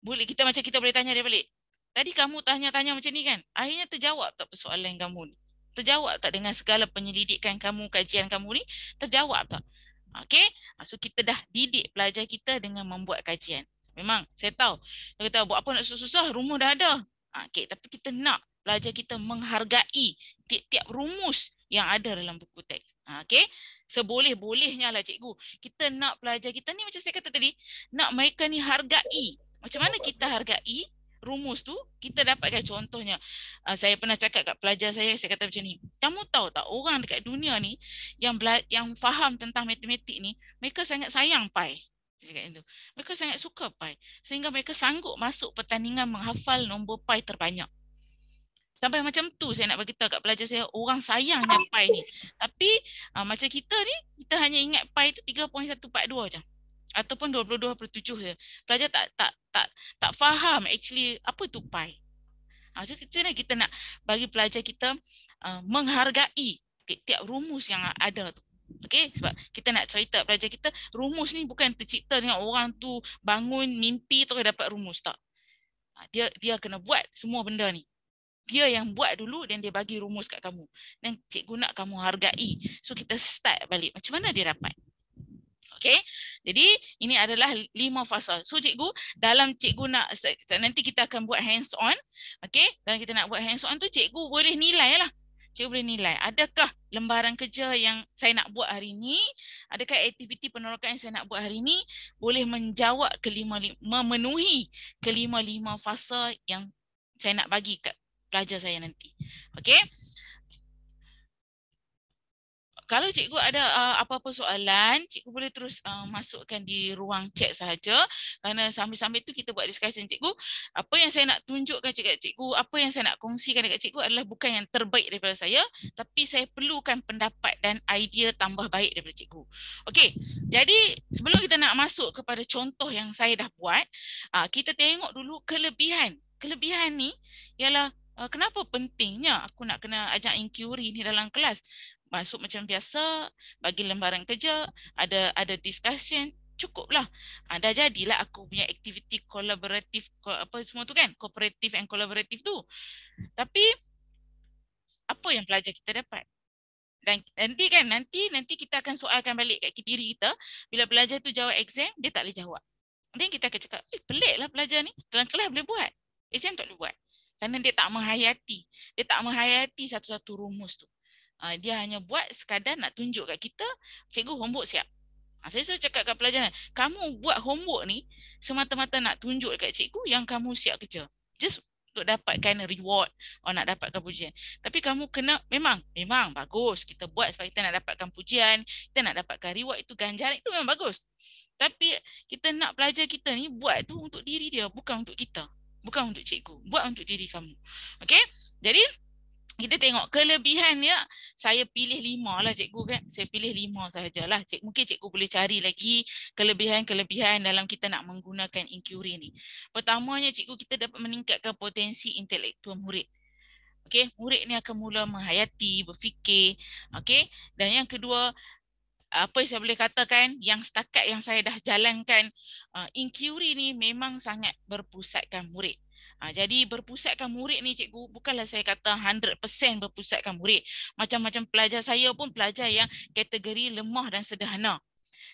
kita macam kita boleh tanya dia balik. Tadi kamu tanya-tanya macam ni kan? Akhirnya terjawab tak persoalan kamu ni? Terjawab tak dengan segala penyelidikan kamu, kajian kamu ni? Terjawab tak? Okey, so kita dah didik pelajar kita dengan membuat kajian. Memang saya tahu, dia kata buat apa nak susah-susah, rumus dah ada. Okey, tapi kita nak pelajar kita menghargai tiap-tiap rumus yang ada dalam buku teks. Okey, seboleh-bolehnya lah cikgu. Kita nak pelajar kita ni macam saya kata tadi, nak mereka ni hargai. Macam mana kita hargai rumus tu? Kita dapatkan contohnya. Saya pernah cakap kat pelajar saya kata macam ni. Kamu tahu tak orang dekat dunia ni yang faham tentang matematik ni, mereka sangat sayang pi. Mereka sangat suka pi. Sehingga mereka sanggup masuk pertandingan menghafal nombor pi terbanyak. Sampai macam tu saya nak beritahu kat pelajar saya, orang sayangnya pi ni. Tapi macam kita ni, kita hanya ingat pi tu 3.142 je. Ataupun 22/7 je. Pelajar tak faham actually apa tu pi. So kita nak bagi pelajar kita menghargai tiap-tiap rumus yang ada tu. Okey, sebab kita nak cerita pelajar kita, rumus ni bukan tercipta dengan orang tu bangun mimpi terus dapat rumus, tak. Dia kena buat semua benda ni. Dia yang buat dulu dan dia bagi rumus kat kamu. Dan cikgu nak kamu hargai. So kita start balik. Macam mana dia dapat? Okay, jadi ini adalah 5 fasa. So cikgu, dalam cikgu nak, nanti kita akan buat hands on. Okay, dan kita nak buat hands on tu, cikgu boleh nilai lah. Cikgu boleh nilai, adakah lembaran kerja yang saya nak buat hari ini, adakah aktiviti penolakan yang saya nak buat hari ini boleh menjawab memenuhi kelima-lima fasa yang saya nak bagi kat pelajar saya nanti. Okay. Kalau cikgu ada apa-apa soalan, cikgu boleh terus masukkan di ruang chat sahaja. Kerana sambil-sambil tu kita buat discussion. Cikgu, apa yang saya nak tunjukkan dekat cikgu, apa yang saya nak kongsikan dekat cikgu adalah bukan yang terbaik daripada saya, tapi saya perlukan pendapat dan idea tambah baik daripada cikgu. Okey, jadi sebelum kita nak masuk kepada contoh yang saya dah buat, kita tengok dulu kelebihan. Kelebihan ni ialah kenapa pentingnya aku nak kena ajak inquiry ni dalam kelas. Masuk macam biasa, bagi lembaran kerja, ada discussion, cukuplah. Dah jadilah aku punya aktiviti kolaboratif, apa semua tu kan, kooperatif and kolaboratif tu. Tapi apa yang pelajar kita dapat? Dan nanti kita akan soalkan balik kat diri kita, bila pelajar tu jawab exam, dia tak boleh jawab. Nanti kita akan cakap, peliklah pelajar ni, dalam kelas boleh buat, exam tak boleh buat. Kerana dia tak menghayati satu-satu rumus tu. Dia hanya buat sekadar nak tunjuk kat kita, cikgu homework siap. Saya selalu cakap kat pelajar, kamu buat homework ni semata-mata nak tunjuk dekat cikgu yang kamu siap kerja. Just untuk dapatkan reward atau nak dapatkan pujian. Tapi kamu kena, memang bagus kita buat sebab kita nak dapatkan pujian, kita nak dapatkan reward, itu ganjaran, itu memang bagus. Tapi kita nak pelajar kita ni buat tu untuk diri dia, bukan untuk kita. Bukan untuk cikgu, buat untuk diri kamu. Okey? Jadi kita tengok kelebihan dia, saya pilih 5 lah cikgu kan. Saya pilih 5 sahajalah. Mungkin cikgu boleh cari lagi kelebihan-kelebihan dalam kita nak menggunakan inquiry ni. Pertamanya cikgu, kita dapat meningkatkan potensi intelektual murid. Okey, murid ni akan mula menghayati, berfikir. Okey, dan yang kedua, apa yang saya boleh katakan, yang setakat yang saya dah jalankan, inquiry ni memang sangat berpusatkan murid. Jadi berpusatkan murid ni cikgu, bukanlah saya kata 100% berpusatkan murid. Macam-macam pelajar saya pun pelajar yang kategori lemah dan sederhana.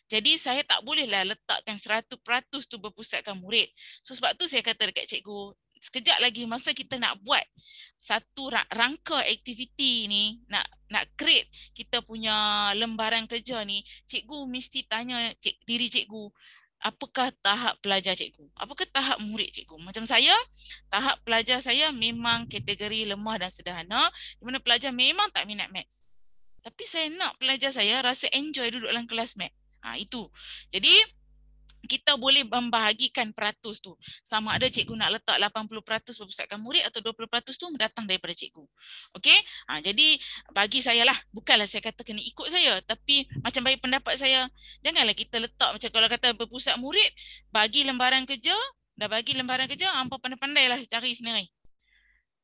Jadi saya tak bolehlah letakkan 100% tu berpusatkan murid. So sebab tu saya kata dekat cikgu, sekejap lagi masa kita nak buat satu rangka aktiviti ni, nak create kita punya lembaran kerja ni, cikgu mesti tanya diri cikgu, apakah tahap pelajar cikgu? Apakah tahap murid cikgu? Macam saya, tahap pelajar saya memang kategori lemah dan sederhana, di mana pelajar memang tak minat maths. Tapi saya nak pelajar saya rasa enjoy duduk dalam kelas maths. Itu. Jadi, kita boleh membahagikan peratus tu. Sama ada cikgu nak letak 80% berpusatkan murid atau 20% tu datang daripada cikgu. Okey? Jadi bagi saya lah, bukanlah saya kata kena ikut saya, tapi macam bagi pendapat saya, janganlah kita letak macam kalau kata berpusat murid, bagi lembaran kerja, hampa pandai-pandai lah cari sendiri.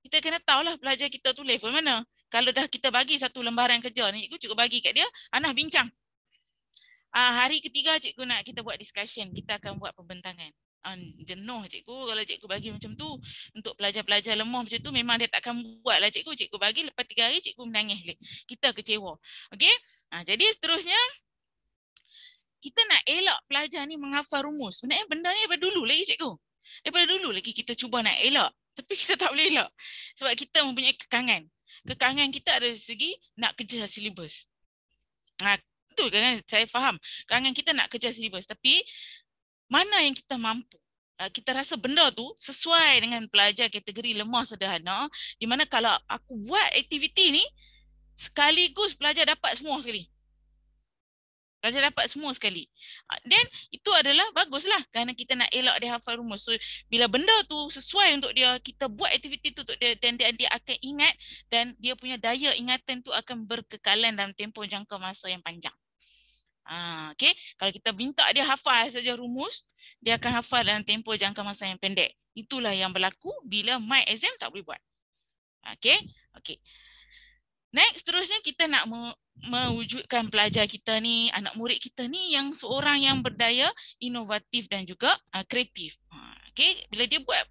Kita kena tahulah pelajar kita tu level mana. Kalau dah kita bagi satu lembaran kerja ni, cikgu bagi kat dia, Anah bincang. Hari ketiga cikgu nak kita buat discussion, kita akan buat pembentangan. Jenuh cikgu kalau cikgu bagi macam tu. Untuk pelajar-pelajar lemah macam tu memang dia takkan buat lah cikgu. Cikgu bagi lepas 3 hari cikgu menangis. Kita kecewa. Okey? Jadi seterusnya, kita nak elak pelajar ni menghafal rumus. Sebenarnya benda ni daripada dulu lagi cikgu. Daripada dulu lagi kita cuba nak elak. Tapi kita tak boleh elak. Sebab kita mempunyai kekangan. Kekangan kita ada dari segi nak kejar silibus. Betul kan? Saya faham. Kangan kita nak kejar silibus. Tapi mana yang kita mampu. Kita rasa benda tu sesuai dengan pelajar kategori lemah sederhana, di mana kalau aku buat aktiviti ni, sekaligus pelajar dapat semua sekali. Pelajar dapat semua sekali. Then itu adalah baguslah kerana kita nak elak dia hafal rumus. So bila benda tu sesuai untuk dia, kita buat aktiviti tu untuk dia dan dia akan ingat dan dia punya daya ingatan tu akan berkekalan dalam tempoh jangka masa yang panjang. Okay. Kalau kita minta dia hafal saja rumus, dia akan hafal dalam tempoh jangka masa yang pendek. Itulah yang berlaku bila my exam tak boleh buat. Okay. Okay. Next, seterusnya kita nak mewujudkan pelajar kita ni, anak murid kita ni yang seorang yang berdaya, inovatif dan juga kreatif. Okay. Bila dia buat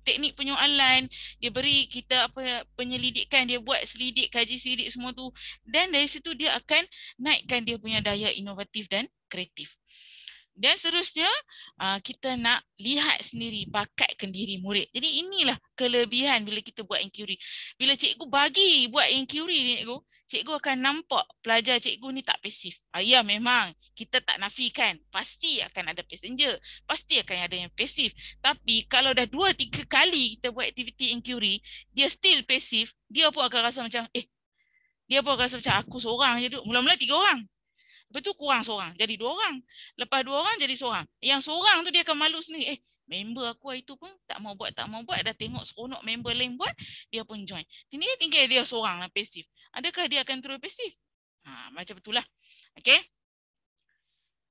teknik penyoalan, dia beri kita penyelidikan, dia buat selidik, kaji selidik semua tu, dan dari situ dia akan naikkan dia punya daya inovatif dan kreatif. Dan seterusnya kita nak lihat sendiri bakatkan diri murid. Jadi inilah kelebihan bila kita buat inquiry. Bila cikgu bagi buat inquiry ni, cikgu akan nampak pelajar cikgu ni tak pasif. Ya memang kita tak nafikan, pasti akan ada passenger, pasti akan ada yang pasif. Tapi kalau dah 2-3 kali kita buat aktiviti inquiry, dia still pasif, dia pun akan rasa macam aku seorang je duduk. Mula-mula 3 orang. Lepas tu kurang seorang, jadi 2 orang. Lepas 2 orang jadi seorang. Yang seorang tu dia akan malu sendiri. Member aku itu pun tak mau buat, dah tengok seronok member lain buat, dia pun join. Tinggal dia seorang lah pasif. Adakah dia akan terus pasif? Macam itulah. Okay.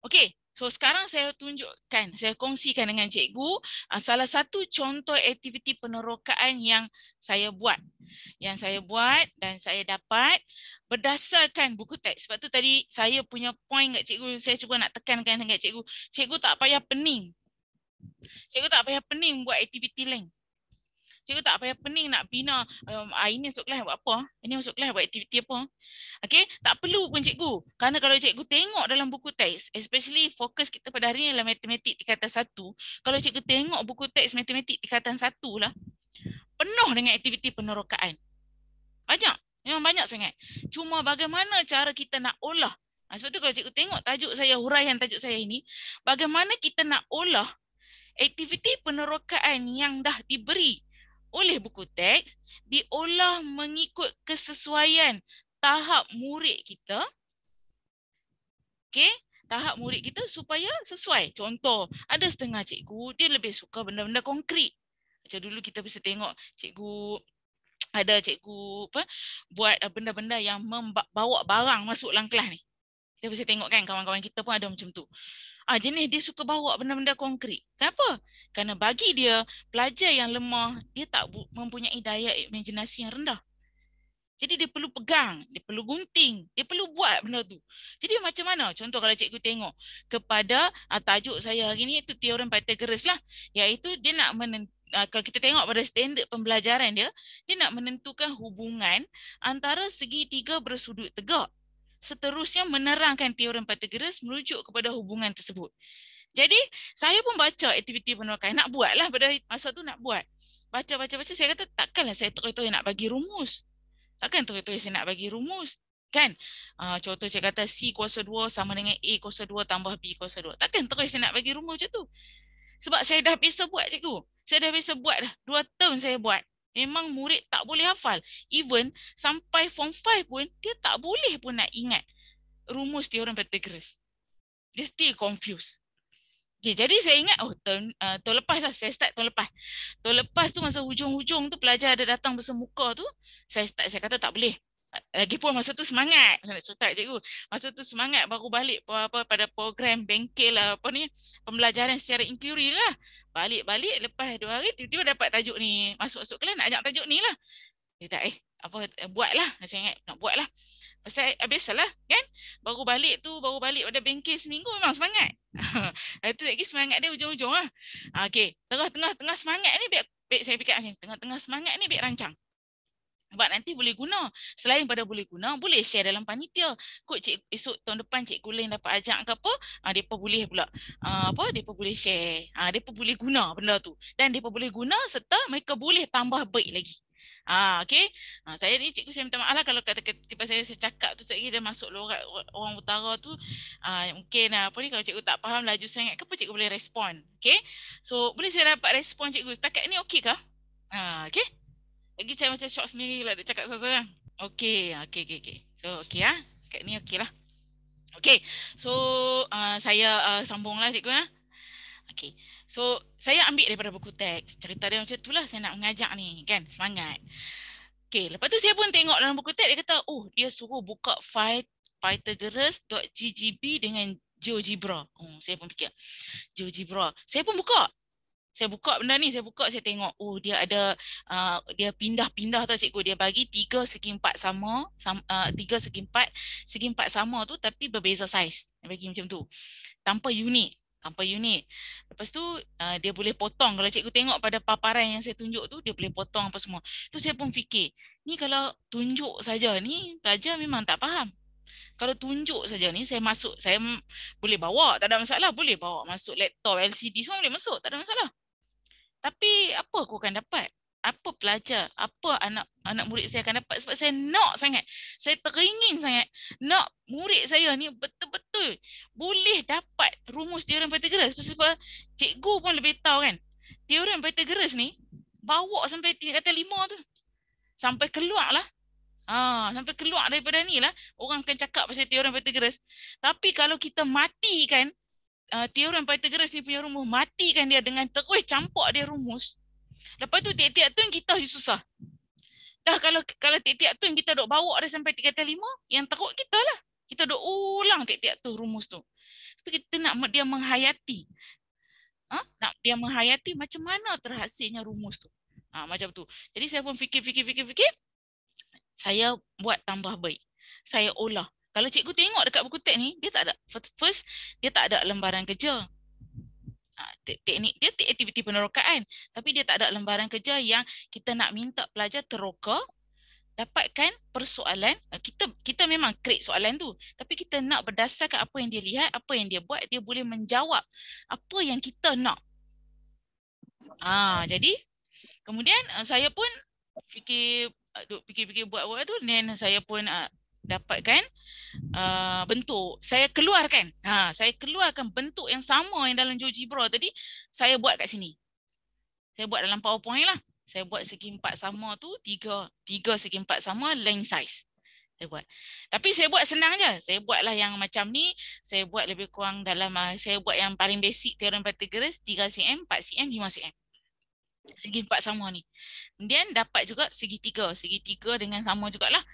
Okay. So sekarang saya tunjukkan, saya kongsikan dengan cikgu salah satu contoh aktiviti penerokaan yang saya buat. Yang saya buat dan saya dapat berdasarkan buku teks. Sebab tu tadi saya punya point kat cikgu, saya cuba nak tekankan dengan cikgu. Cikgu tak payah pening. Cikgu tak payah pening buat aktiviti lain. Cikgu tak payah pening nak bina, ini masuk kelas buat apa? Ini masuk kelas buat aktiviti apa? Okay, tak perlu pun cikgu. Kerana kalau cikgu tengok dalam buku teks, especially fokus kita pada hari ini adalah matematik tingkatan 1. Kalau cikgu tengok buku teks matematik tingkatan 1 lah, penuh dengan aktiviti penerokaan. Banyak, memang banyak sangat. Cuma bagaimana cara kita nak olah. Sebab tu kalau cikgu tengok tajuk saya, huraian tajuk saya ini, bagaimana kita nak olah aktiviti penerokaan yang dah diberi oleh buku teks, diolah mengikut kesesuaian tahap murid kita. Okay, tahap murid kita supaya sesuai. Contoh, ada setengah cikgu, dia lebih suka benda-benda konkret. Macam dulu kita bisa tengok cikgu, ada cikgu buat benda-benda yang membawa barang masuk dalam kelas ni. Kita bisa tengok kan, kawan-kawan kita pun ada macam tu. Jenis dia suka bawa benda-benda konkret. Kenapa? Kerana bagi dia, pelajar yang lemah, dia tak mempunyai daya imajinasi yang rendah. Jadi dia perlu pegang, dia perlu gunting, dia perlu buat benda tu. Jadi macam mana? Contoh kalau cikgu tengok kepada tajuk saya hari ni, itu teorem Pythagoras lah. Iaitu dia nak kalau kita tengok pada standard pembelajaran dia nak menentukan hubungan antara segitiga bersudut tegak. Seterusnya menerangkan teorem Pythagoras merujuk kepada hubungan tersebut. Jadi saya pun baca aktiviti penerokaan, nak buat lah pada masa tu nak buat. Baca, saya kata takkanlah saya terus-terus nak bagi rumus. Takkan terus-terus saya nak bagi rumus. Kan? Contoh saya kata C kuasa 2 sama dengan A kuasa 2 tambah B kuasa 2. Takkan terus saya nak bagi rumus macam tu. Sebab saya dah biasa buat cikgu. Saya dah biasa buat dah. 2 term saya buat. Memang murid tak boleh hafal. Even sampai form 5 pun, dia tak boleh pun nak ingat rumus teorem Pythagoras. Dia still confused. Okay, jadi saya ingat, tahun lepas lah, saya start tahun lepas. Tahun lepas tu masa hujung-hujung tu pelajar ada datang bersemuka tu, saya kata tak boleh. Lagipun masa tu semangat, saya nak cerita cikgu. Masa tu semangat baru balik pada program bengkel pembelajaran secara inquiry lah. Balik lepas 2 hari tiba-tiba dapat tajuk ni. Masuk kelas nak ajak tajuk ni lah. Dia tak buatlah. Saya ingat nak buatlah. Pasal biasalah kan. Baru balik pada bengkel seminggu memang semangat. Itu lagi semangat dia ujung-ujung lah. Okey, tengah semangat ni biar saya fikir macam tengah semangat ni biar rancang. Sebab nanti boleh guna. Selain pada boleh guna, boleh share dalam panitia. Kod esok tahun depan cikgu lain dapat ajak ke apa, mereka boleh pula mereka boleh share. Mereka boleh guna benda tu. Dan mereka boleh guna serta mereka boleh tambah baik lagi. Okey. Saya ni cikgu, saya minta maaf lah kalau kata-kata saya cakap tu sekejap dia masuk lorat orang utara tu. Mungkin apa ni, kalau cikgu tak faham laju sangat ke apa, cikgu boleh respon. Okey. So boleh saya dapat respon cikgu? Setakat ni okey kah? Okey. Lagi saya macam shock sendiri lah dia cakap seorang-seorang. Okey. So okey Setakat ni okey lah. Okey. So saya sambunglah cikgu . Okey. So saya ambil daripada buku teks. Cerita dia macam itulah, saya nak mengajak ni kan, semangat. Okey, lepas tu saya pun tengok dalam buku teks, dia kata, dia suruh buka file pythagoras.ggb dengan GeoGebra. Saya pun fikir, GeoGebra. Saya pun buka. Saya buka benda ni, saya tengok, dia ada, dia pindah-pindah tau cikgu. Dia bagi 3 segi 4 sama, 3 segi 4 sama tu tapi berbeza saiz. Dia bagi macam tu. Tanpa unit. Lepas tu dia boleh potong. Kalau cikgu tengok pada paparan yang saya tunjuk tu, dia boleh potong apa semua. Tu saya pun fikir, ni kalau tunjuk saja ni, pelajar memang tak faham. Kalau tunjuk saja ni, saya masuk, saya boleh bawa, tak ada masalah. Boleh bawa masuk laptop, LCD semua boleh masuk, tak ada masalah. Tapi apa aku akan dapat? Apa pelajar, apa anak murid saya akan dapat? Sebab saya nak sangat, saya teringin sangat nak murid saya ni betul-betul boleh dapat rumus teorem Pythagoras. Sebab cikgu pun lebih tahu kan, teorem Pythagoras ni bawa sampai tingkatan 5 tu, sampai keluar lah. Sampai keluar daripada ni lah orang akan cakap pasal teorem Pythagoras. Tapi kalau kita matikan teorem Pythagoras ni punya rumus, matikan dia dengan terus campak dia rumus, lepas tu tiap-tiap tun kita susah. Dah kalau tiap-tiap tun kita duk bawa dia sampai tingkatan 5, yang teruk kita lah. Kita duk ulang tiap-tiap tu rumus tu. Tapi kita nak dia menghayati. Nak dia menghayati macam mana terhasilnya rumus tu. Macam tu. Jadi saya pun fikir. Saya buat tambah baik. Saya olah. Kalau cikgu tengok dekat buku teks ni, dia tak ada. First, dia tak ada lembaran kerja. Teknik dia aktiviti penerokaan, tapi dia tak ada lembaran kerja yang kita nak minta pelajar teroka dapatkan persoalan. Kita memang create soalan tu, tapi kita nak berdasarkan apa yang dia lihat, apa yang dia buat, dia boleh menjawab apa yang kita nak. Jadi kemudian saya pun fikir buat tu, dan saya pun dapatkan bentuk. Saya keluarkan bentuk yang sama yang dalam GeoGebra tadi, saya buat kat sini. Saya buat dalam PowerPoint lah. Saya buat segi 4 sama tu, 3 segi 4 sama length size. Saya buat. Tapi saya buat senang je. Saya buatlah yang macam ni, saya buat lebih kurang dalam, saya buat yang paling basic teorem Pythagoras, 3 cm, 4 cm, 5 cm. Segi 4 sama ni. Kemudian dapat juga segi 3 dengan sama jugalah.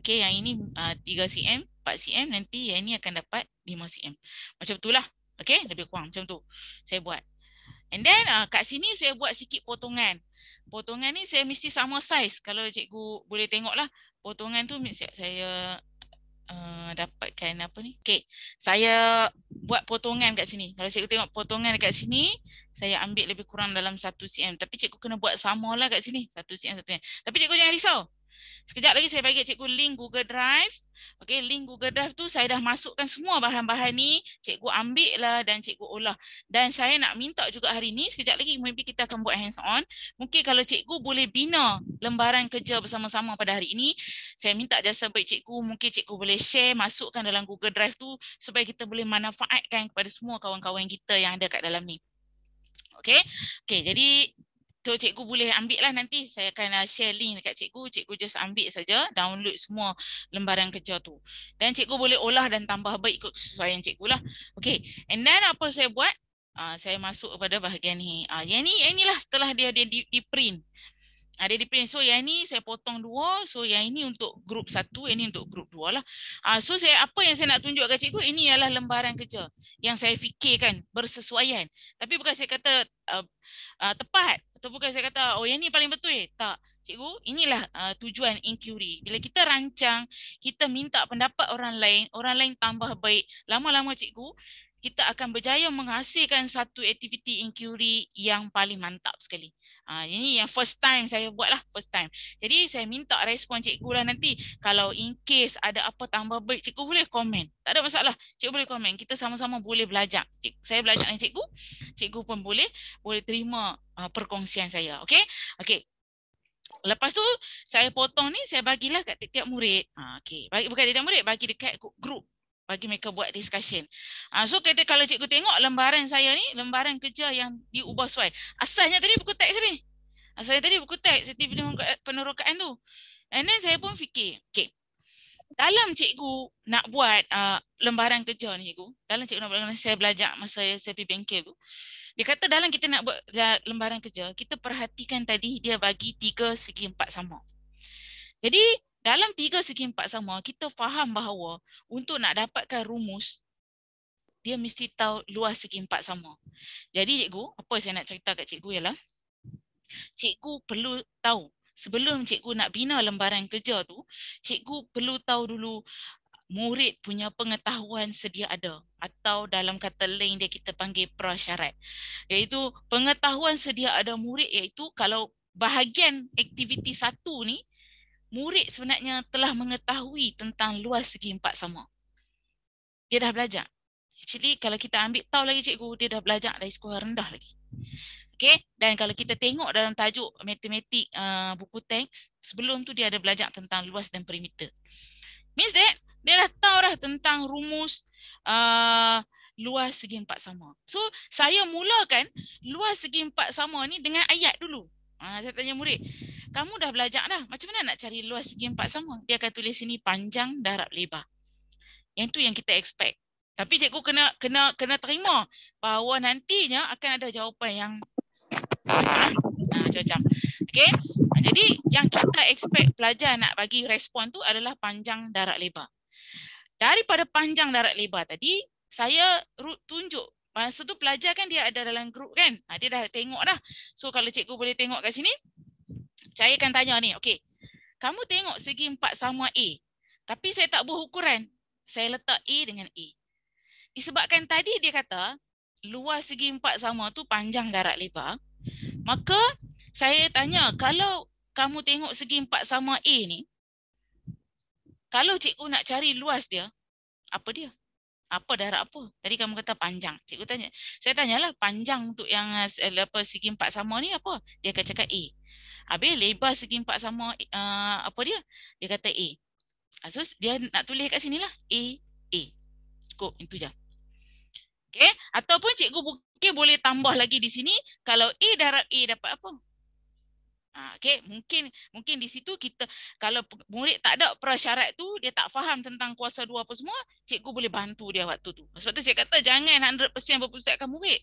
Okey, yang ini 3 cm, 4 cm, nanti yang ini akan dapat 5 cm. Macam itulah. Okey, lebih kurang macam tu saya buat. And then kat sini saya buat sikit potongan. Potongan ni saya mesti sama saiz. Kalau cikgu boleh tengoklah, potongan tu saya dapatkan apa ni. Okey, saya buat potongan kat sini. Kalau cikgu tengok potongan dekat sini, saya ambil lebih kurang dalam 1 cm. Tapi cikgu kena buat samalah kat sini, 1 cm, 1 cm. Tapi cikgu jangan risau. Sekejap lagi saya bagi cikgu link Google Drive. Okey, link Google Drive tu saya dah masukkan semua bahan-bahan ni. Cikgu ambil lah dan cikgu olah. Dan saya nak minta juga hari ni, sekejap lagi maybe kita akan buat hands on. Mungkin kalau cikgu boleh bina lembaran kerja bersama-sama pada hari ini, saya minta jasa baik cikgu, mungkin cikgu boleh share, masukkan dalam Google Drive tu supaya kita boleh manfaatkan kepada semua kawan-kawan kita yang ada kat dalam ni. Okey, jadi so, cikgu boleh ambil lah nanti. Saya akan share link dekat cikgu. Cikgu just ambil saja, download semua lembaran kerja tu. Dan cikgu boleh olah dan tambah baik ikut kesesuaian cikgu lah. Okay, and then apa saya buat? Saya masuk kepada bahagian ni. Yang inilah setelah dia di print. Dia di print. So yang ni saya potong 2. So yang ini untuk grup 1, ini untuk grup 2 lah. So apa yang saya nak tunjuk kat cikgu, ini ialah lembaran kerja yang saya fikirkan bersesuaian. Tapi bukan saya kata tepat, atau bukan saya kata yang ni paling betul. Tak, cikgu, inilah tujuan inquiry. Bila kita rancang, kita minta pendapat orang lain tambah baik. Lama-lama cikgu, kita akan berjaya menghasilkan satu aktiviti inquiry yang paling mantap sekali. Ini yang first time saya buat lah, first time. Jadi saya minta respon cikgu lah nanti. Kalau in case ada apa tambah baik, cikgu boleh komen. Tak ada masalah, cikgu boleh komen. Kita sama-sama boleh belajar. Saya belajar dengan cikgu pun boleh terima perkongsian saya. Okey? Okey. Lepas tu saya potong ni, saya bagilah kat tiap-tiap murid. Okey, bukan tiap-tiap murid, bagi dekat grup. Bagi mereka buat discussion. So kalau cikgu tengok lembaran saya ni, lembaran kerja yang diubah sesuai. Asalnya tadi buku teks ni. Asalnya tadi buku teks, aktiviti penerokaan tu. And then saya pun fikir, okey, dalam cikgu nak buat lembaran kerja ni cikgu, dalam cikgu nak buat, saya belajar masa saya pergi bengkel tu, dia kata dalam kita nak buat lembaran kerja, kita perhatikan tadi dia bagi 3 segi 4 sama. Jadi dalam 3 segi 4 sama, kita faham bahawa untuk nak dapatkan rumus, dia mesti tahu luas segi 4 sama. Jadi cikgu, apa saya nak cerita kat cikgu ialah, cikgu perlu tahu, sebelum cikgu nak bina lembaran kerja tu, cikgu perlu tahu dulu murid punya pengetahuan sedia ada, atau dalam kata lain dia kita panggil prasyarat. Iaitu pengetahuan sedia ada murid, iaitu kalau bahagian aktiviti 1 ni, murid sebenarnya telah mengetahui tentang luas segi 4 sama. Dia dah belajar. Actually kalau kita ambil tahu lagi cikgu, dia dah belajar dari sekolah rendah lagi. Okay, dan kalau kita tengok dalam tajuk matematik buku teks, sebelum tu dia ada belajar tentang luas dan perimeter. Means that dia dah tahu dah tentang rumus luas segi 4 sama. So saya mulakan luas segi 4 sama ni dengan ayat dulu. Saya tanya murid, kamu dah belajar dah, macam mana nak cari luas segi 4 sama? Dia akan tulis sini panjang, darab, lebar. Yang tu yang kita expect. Tapi cikgu kena terima bahawa nantinya akan ada jawapan yang macam. Okay. Jadi yang kita expect pelajar nak bagi respon tu adalah panjang, darab, lebar. Daripada panjang, darab, lebar tadi, saya tunjuk. Masa tu pelajar kan dia ada dalam grup kan. Dia dah tengok dah. So kalau cikgu boleh tengok kat sini, saya akan tanya ni. Okay. Kamu tengok segi 4 sama A. Tapi saya tak buat ukuran. Saya letak A dengan A. Disebabkan tadi dia kata, luas segi 4 sama tu panjang, darab, lebar. Maka saya tanya, kalau kamu tengok segi 4 sama A ni, kalau cikgu nak cari luas dia, apa dia? Apa darab apa? Tadi kamu kata panjang. Cikgu tanya, saya tanyalah panjang untuk yang segi 4 sama ni apa? Dia akan cakap A. Habis lebar segi 4 sama apa dia? Dia kata A. So dia nak tulis kat sini lah, A. Cukup, itu je. Okay. Ataupun cikgu mungkin boleh tambah lagi di sini, kalau A darab A dapat apa? Okay. Mungkin di situ kita, kalau murid tak ada prasyarat tu, dia tak faham tentang kuasa 2 apa semua, cikgu boleh bantu dia waktu tu. Sebab tu saya kata jangan 100% berpusatkan murid.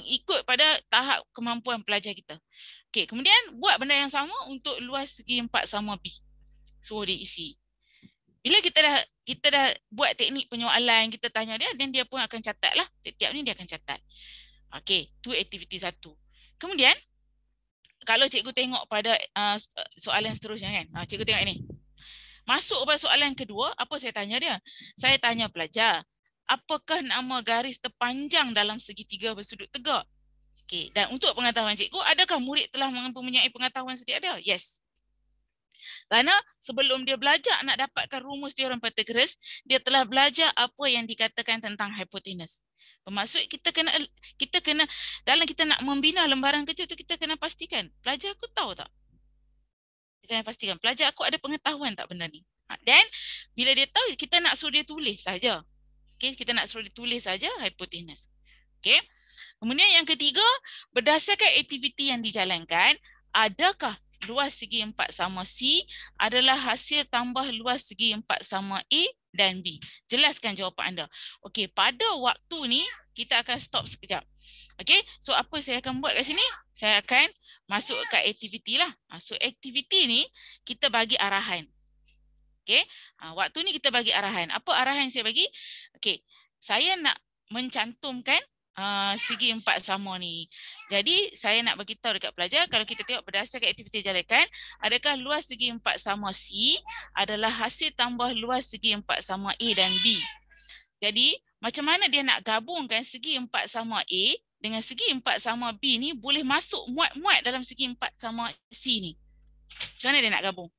Ikut pada tahap kemampuan pelajar kita. Okay. Kemudian buat benda yang sama untuk luas segi 4 sama B. So dia isi. Bila kita dah buat teknik penyoalan, kita tanya dia, dan dia pun akan catat lah. Setiap ni dia akan catat. Okey, tu aktiviti 1. Kemudian, kalau cikgu tengok pada soalan seterusnya kan. Cikgu tengok ini. Masuk pada soalan kedua, apa saya tanya dia? Saya tanya pelajar, apakah nama garis terpanjang dalam segitiga bersudut tegak? Okey, dan untuk pengetahuan cikgu, adakah murid telah mempunyai pengetahuan sedia ada? Yes. Kerana sebelum dia belajar nak dapatkan rumus teorem Pythagoras, dia telah belajar apa yang dikatakan tentang hipotenus. Bermaksud kita kena dalam kita nak membina lembaran kerja tu, kita kena pastikan pelajar aku tahu tak? Kita kena pastikan pelajar aku ada pengetahuan tak benda ni. Dan bila dia tahu, kita nak suruh dia tulis saja. Okay, kita nak suruh dia tulis saja hipotenus. Okay. Kemudian yang ketiga, berdasarkan aktiviti yang dijalankan, adakah luas segi 4 sama C adalah hasil tambah luas segi 4 sama A dan B? Jelaskan jawapan anda. Okey, pada waktu ni kita akan stop sekejap. Okey, so apa saya akan buat kat sini? Saya akan masuk ke aktiviti lah. So aktiviti ni kita bagi arahan. Okey, waktu ni kita bagi arahan. Apa arahan saya bagi? Okey, saya nak mencantumkan segi 4 sama ni. Jadi saya nak bagi tahu dekat pelajar, kalau kita tengok berdasarkan aktiviti jalankan, adakah luas segi 4 sama C adalah hasil tambah luas segi 4 sama A dan B. Jadi macam mana dia nak gabungkan segi 4 sama A dengan segi 4 sama B ni boleh masuk muat-muat dalam segi 4 sama C ni. Macam mana dia nak gabung?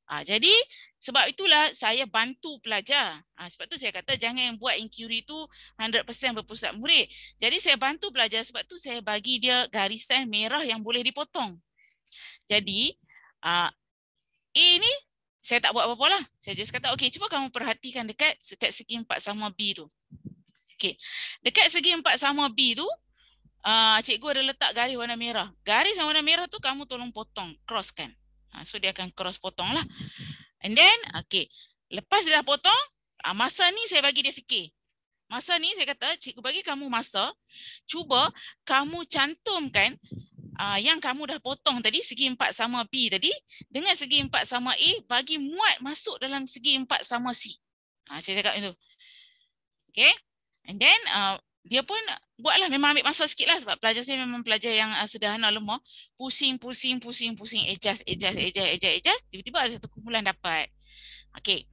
Jadi sebab itulah saya bantu pelajar. Sebab tu saya kata jangan buat inquiry tu 100% berpusat murid. Jadi saya bantu pelajar, sebab tu saya bagi dia garisan merah yang boleh dipotong. Jadi A ni saya tak buat apa-apa lah. Saya just kata, okey, cuba kamu perhatikan dekat segi 4 sama B tu. Okey, dekat segi 4 sama B tu, cikgu ada letak garis warna merah. Garis yang warna merah tu kamu tolong potong, cross kan. So dia akan cross potong lah. And then, okey, lepas dia dah potong, masa ni saya bagi dia fikir. Masa ni saya kata, cikgu bagi kamu masa, cuba kamu cantumkan yang kamu dah potong tadi, segi 4 sama B tadi, dengan segi 4 sama A, bagi muat masuk dalam segi 4 sama C. Saya cakap itu. Okay. And then, dia pun buatlah, memang ambil masa sikit lah, sebab pelajar saya memang pelajar yang sederhana, lemah. Pusing, adjust. Tiba-tiba ada satu kumpulan dapat. Okay.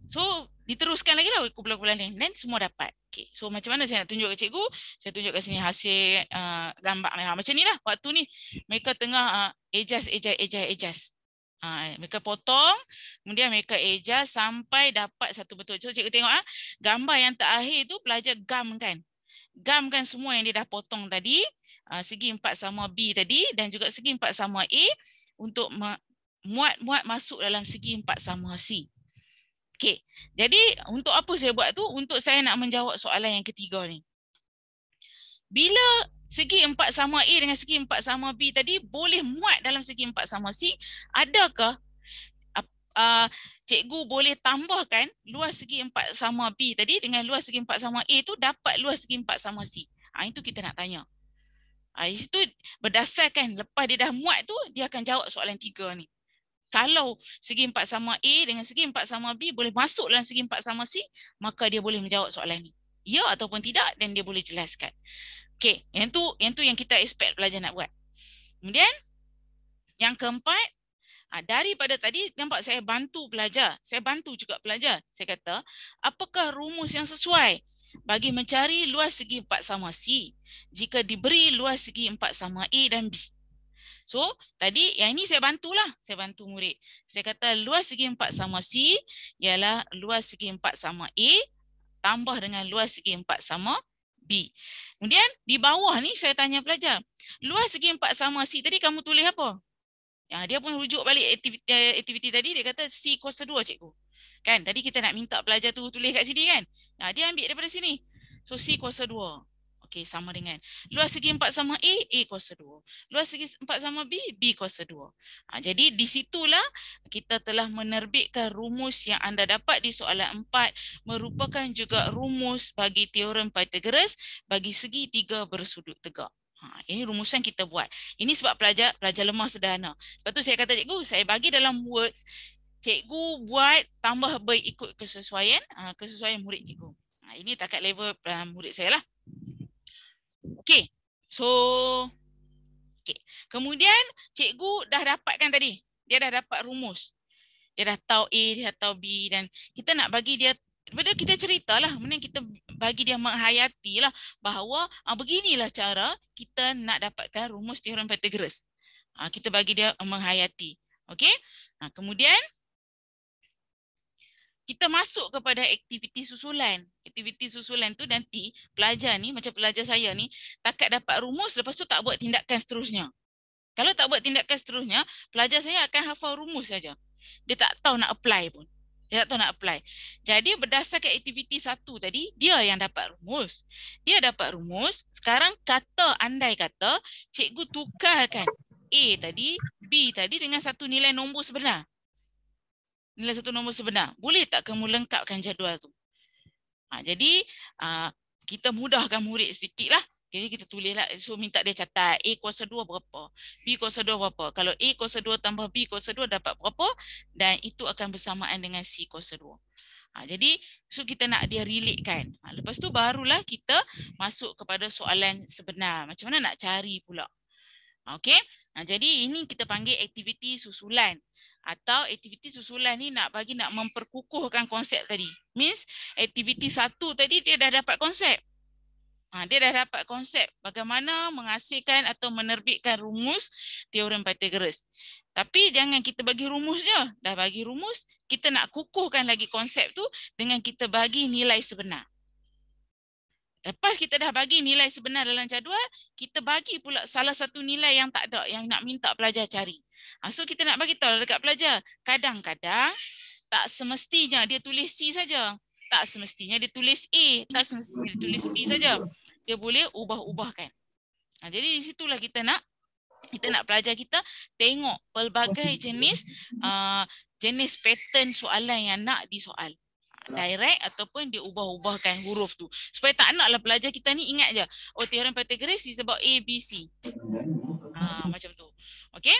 So, diteruskan lagi lah kumpulan-kumpulan lain. Dan semua dapat. Okay. So, macam mana saya nak tunjuk ke cikgu? Saya tunjuk kat sini hasil gambar. Macam ni lah. Waktu ni, mereka tengah adjust. Mereka potong. Kemudian mereka adjust sampai dapat satu betul. So, cikgu tengok gambar yang terakhir tu pelajar gamkan. Gamkan semua yang dia dah potong tadi. Segi 4 sama B tadi. Dan juga segi 4 sama A. Untuk muat masuk dalam segi 4 sama C. Okey, jadi untuk apa saya buat tu? Untuk saya nak menjawab soalan yang ketiga ni. Bila segi 4 sama A dengan segi 4 sama B tadi boleh muat dalam segi 4 sama C, adakah cikgu boleh tambahkan luas segi 4 sama B tadi dengan luas segi 4 sama A tu dapat luas segi 4 sama C? Itu kita nak tanya. Di situ berdasarkan lepas dia dah muat tu, dia akan jawab soalan 3 ni. Kalau segi 4 sama A dengan segi 4 sama B boleh masuk dalam segi 4 sama C, maka dia boleh menjawab soalan ni. Ya ataupun tidak, dan dia boleh jelaskan. Okey, yang tu yang kita expect pelajar nak buat. Kemudian, yang keempat, daripada tadi nampak saya bantu pelajar. Saya bantu juga pelajar. Saya kata, apakah rumus yang sesuai bagi mencari luas segi 4 sama C jika diberi luas segi 4 sama A dan B? So, tadi yang ini saya bantulah. Saya bantu murid. Saya kata luas segi 4 sama C ialah luas segi 4 sama A tambah dengan luas segi 4 sama B. Kemudian di bawah ni saya tanya pelajar, luas segi 4 sama C tadi kamu tulis apa? Dia pun rujuk balik aktiviti tadi, dia kata C kuasa 2 cikgu. Kan, tadi kita nak minta pelajar tu tulis kat sini kan? Dia ambil daripada sini. So C kuasa 2. Okey, sama dengan luas segi 4 sama A kuasa 2. Luas segi 4 sama B kuasa 2. Jadi di situlah kita telah menerbitkan rumus yang anda dapat di soalan 4 merupakan juga rumus bagi teorem Pythagoras bagi segi 3 bersudut tegak. Ini rumusan kita buat. Ini sebab pelajar lemah sederhana. Lepas tu saya kata, cikgu, saya bagi dalam words, cikgu buat tambah ikut kesesuaian murid cikgu. Ini takat level murid saya lah. Okey, so kemudian cikgu dah dapatkan tadi. Dia dah dapat rumus. Dia dah tahu A, dia dah tahu B, dan kita nak bagi dia, daripada kita ceritalah, kemudian kita bagi dia menghayati lah bahawa beginilah cara kita nak dapatkan rumus teorem Pythagoras. Kita bagi dia menghayati. Okey? Kemudian kita masuk kepada aktiviti susulan. Aktiviti susulan tu nanti pelajar ni, macam pelajar saya ni, takat dapat rumus, lepas tu tak buat tindakan seterusnya. Kalau tak buat tindakan seterusnya, pelajar saya akan hafal rumus saja. Dia tak tahu nak apply pun. Jadi berdasarkan aktiviti 1 tadi, dia yang dapat rumus. Dia dapat rumus, sekarang andai kata, cikgu tukarkan A tadi, B tadi dengan satu nilai nombor sebenar. Nilai satu nombor sebenar. Boleh tak kamu lengkapkan jadual tu? Jadi, kita mudahkan murid sedikit lah. Jadi kita tulislah. So, minta dia catat. A kuasa 2 berapa? B kuasa 2 berapa? Kalau A kuasa 2 tambah B kuasa 2 dapat berapa? Dan itu akan bersamaan dengan C kuasa 2. Jadi, so kita nak dia relatekan. Lepas tu barulah kita masuk kepada soalan sebenar. Macam mana nak cari pula? Okey. Jadi, ini kita panggil aktiviti susulan. Atau aktiviti susulan ni nak memperkukuhkan konsep tadi. Means aktiviti 1 tadi dia dah dapat konsep. Dia dah dapat konsep bagaimana menghasilkan atau menerbitkan rumus teorem Pythagoras. Tapi jangan kita bagi rumus je. Dah bagi rumus, kita nak kukuhkan lagi konsep tu dengan kita bagi nilai sebenar. Lepas kita dah bagi nilai sebenar dalam jadual, kita bagi pula salah satu nilai yang tak ada, yang nak minta pelajar cari. So kita nak bagi tahu dekat pelajar, kadang-kadang tak semestinya dia tulis C saja. Tak semestinya dia tulis A, tak semestinya dia tulis B saja. Dia boleh ubah-ubahkan. Jadi di situlah kita nak pelajar kita tengok pelbagai jenis jenis pattern soalan yang nak disoal. Direct ataupun dia ubah-ubahkan huruf tu. Supaya tak naklah pelajar kita ni ingat je, oh teorem Pythagoras is about A, B, C. Macam tu. Okey?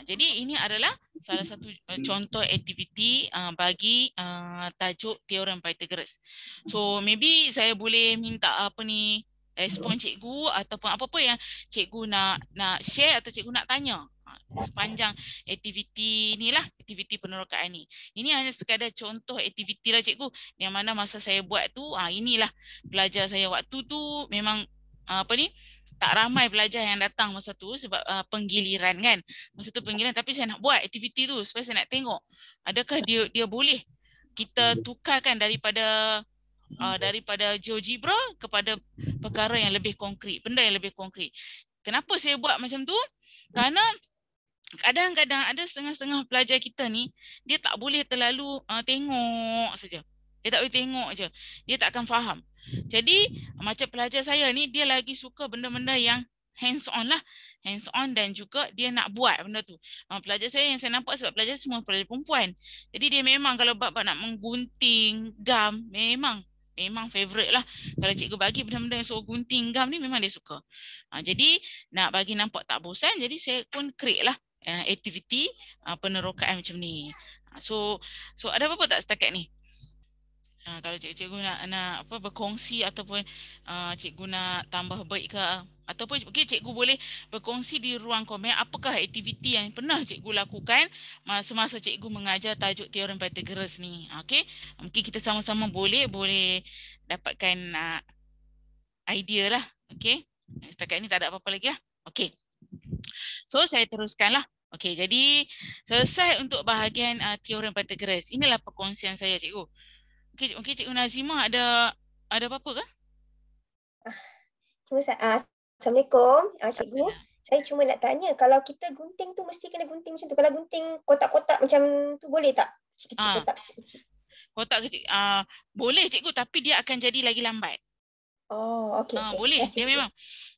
Jadi ini adalah salah satu contoh aktiviti bagi tajuk teorem Pythagoras. So maybe saya boleh minta respon cikgu ataupun apa-apa yang cikgu nak share atau cikgu nak tanya sepanjang aktiviti ni lah, aktiviti penerokaan ni. Ini hanya sekadar contoh aktiviti lah cikgu, yang mana masa saya buat tu, inilah pelajar saya waktu tu memang tak ramai pelajar yang datang masa tu sebab penggiliran kan. Masa tu penggiliran, tapi saya nak buat aktiviti tu supaya saya nak tengok adakah dia boleh kita tukarkan daripada GeoGebra kepada perkara yang lebih konkret, benda yang lebih konkret. Kenapa saya buat macam tu? Kerana kadang-kadang ada setengah-setengah pelajar kita ni, dia tak boleh terlalu tengok saja. Dia tak boleh tengok je. Dia tak akan faham. Jadi macam pelajar saya ni, dia lagi suka benda-benda yang hands on lah. Hands on dan juga dia nak buat benda tu. Pelajar saya yang saya nampak, sebab pelajar semua pelajar perempuan. Jadi dia memang kalau bab nak menggunting gam, memang favourite lah. Kalau cikgu bagi benda-benda yang suruh gunting gam ni, memang dia suka. Jadi nak bagi nampak tak bosan, jadi saya pun create lah aktiviti penerokaan macam ni. So ada apa-apa tak setakat ni? Kalau cikgu nak berkongsi ataupun cikgu nak tambah baik ke, ataupun mungkin cikgu boleh berkongsi di ruang komen apakah aktiviti yang pernah cikgu lakukan semasa cikgu mengajar tajuk teorem Pythagoras ni. Okey, mungkin kita sama-sama boleh dapatkan idea lah. Okey, setakat ni tak ada apa-apa lagi lah. Okey, so saya teruskan lah. Okey, jadi selesai untuk bahagian teorem Pythagoras. Inilah perkongsian saya cikgu. Okey, Cikgu Nazimah ada apa-apa ke? Assalamualaikum, Cikgu. Saya cuma nak tanya, kalau kita gunting tu mesti kena gunting macam tu. Kalau gunting kotak-kotak macam tu boleh tak? Kecil-kecil, kotak kecil-kecil. Kotak kecil, boleh cikgu, tapi dia akan jadi lagi lambat. Oh, okey. Boleh, dia memang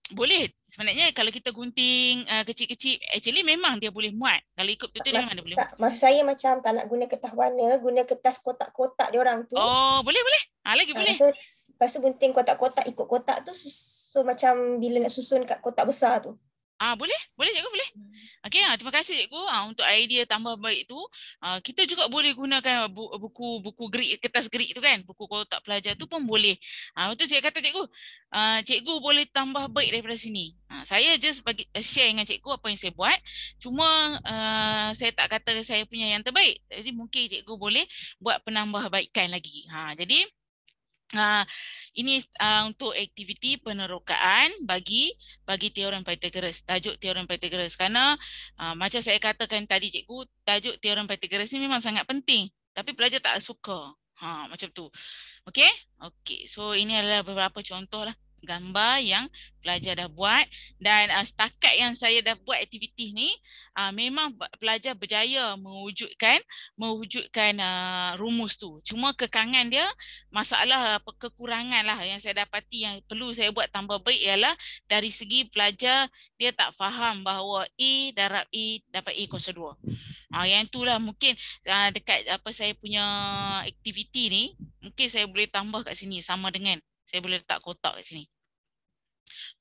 boleh. Sebenarnya kalau kita gunting kecil-kecil, actually memang dia boleh muat. Kalau ikut betul dia memang dia boleh muat. Maksud saya macam tak nak guna kertas warna, guna kertas kotak-kotak dia orang tu. Oh, boleh. Lagi boleh. Lepas tu gunting kotak-kotak, ikut kotak tu, so macam bila nak susun kat kotak besar tu. Boleh cikgu, boleh. Okey, terima kasih cikgu untuk idea tambah baik tu. Kita juga boleh gunakan buku grid, kertas grid tu kan, buku kotak pelajar tu pun boleh. Betul saya kata cikgu. Cikgu boleh tambah baik daripada sini. Saya just bagi share dengan cikgu apa yang saya buat. Cuma saya tak kata saya punya yang terbaik. Jadi mungkin cikgu boleh buat penambahbaikan lagi. Jadi ini untuk aktiviti penerokaan bagi teorem Pythagoras, tajuk teorem Pythagoras. Kerana macam saya katakan tadi cikgu, tajuk teorem Pythagoras ni memang sangat penting, tapi pelajar tak suka. Macam tu. Okey, so ini adalah beberapa contoh lah gambar yang pelajar dah buat, dan setakat yang saya dah buat aktiviti ni, memang pelajar berjaya mewujudkan rumus tu. Cuma kekangan dia, masalah kekurangan lah yang saya dapati yang perlu saya buat tambah baik ialah dari segi pelajar dia tak faham bahawa A darab A dapat A kuasa 2. Yang itulah mungkin dekat saya punya aktiviti ni, mungkin saya boleh tambah kat sini sama dengan saya boleh letak kotak kat sini.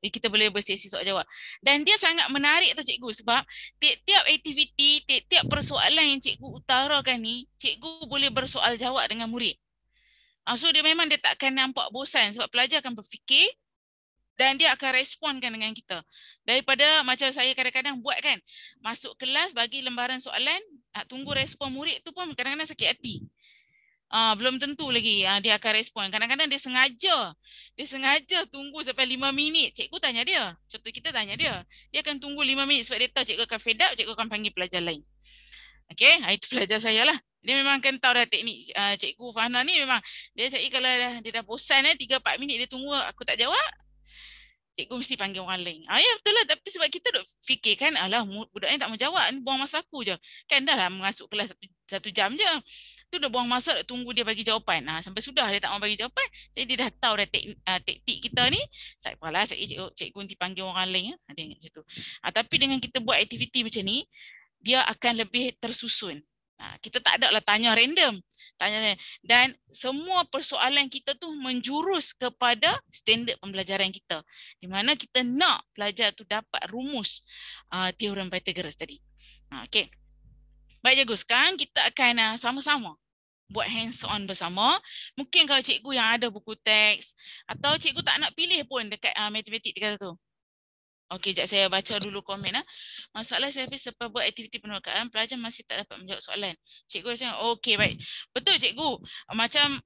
Jadi kita boleh bersesi soal jawab. Dan dia sangat menarik tu cikgu, sebab tiap-tiap aktiviti, tiap-tiap persoalan yang cikgu utarakan ni, cikgu boleh bersoal jawab dengan murid. So dia memang dia takkan nampak bosan, sebab pelajar akan berfikir dan dia akan responkan dengan kita. Daripada macam saya kadang-kadang buat kan, masuk kelas bagi lembaran soalan, tunggu respon murid tu pun kadang-kadang sakit hati. Belum tentu lagi dia akan respon. Kadang-kadang dia sengaja tunggu sampai 5 minit. Cikgu tanya dia. Contoh kita tanya dia. Dia akan tunggu 5 minit sebab dia tahu cikgu akan fed up, cikgu akan panggil pelajar lain. Okey, itu pelajar saya lah. Dia memang akan tahu dah teknik cikgu Fahna ni memang. Dia cakap kalau dia dah bosan 3-4 minit dia tunggu aku tak jawab, cikgu mesti panggil orang lain. Ya betul lah, tapi sebab kita duk fikir kan, alah budak ni tak mau jawab, ni buang masa aku je. Kan dah lah masuk kelas satu jam je. Tu dah buang masa, dah tunggu dia bagi jawapan. Sampai sudah dia tak mau bagi jawapan, jadi dia dah tahu dah taktik kita ni. Saya apalah, cikgu nanti panggil orang lain. Dia ingat macam tu. Tapi dengan kita buat aktiviti macam ni, dia akan lebih tersusun. Kita tak ada lah tanya random. Dan semua persoalan kita tu menjurus kepada standard pembelajaran kita, di mana kita nak pelajar tu dapat rumus teorem Pythagoras tadi. Okey. Baik cikgu, sekarang kita akan sama-sama buat hands on bersama. Mungkin kalau cikgu yang ada buku teks atau cikgu tak nak pilih pun dekat matematik dia kata tu. Okey, sekejap saya baca dulu komen. Masalah saya selepas buat aktiviti penerokaan, pelajar masih tak dapat menjawab soalan. Cikgu cakap, okey baik. Betul cikgu. Macam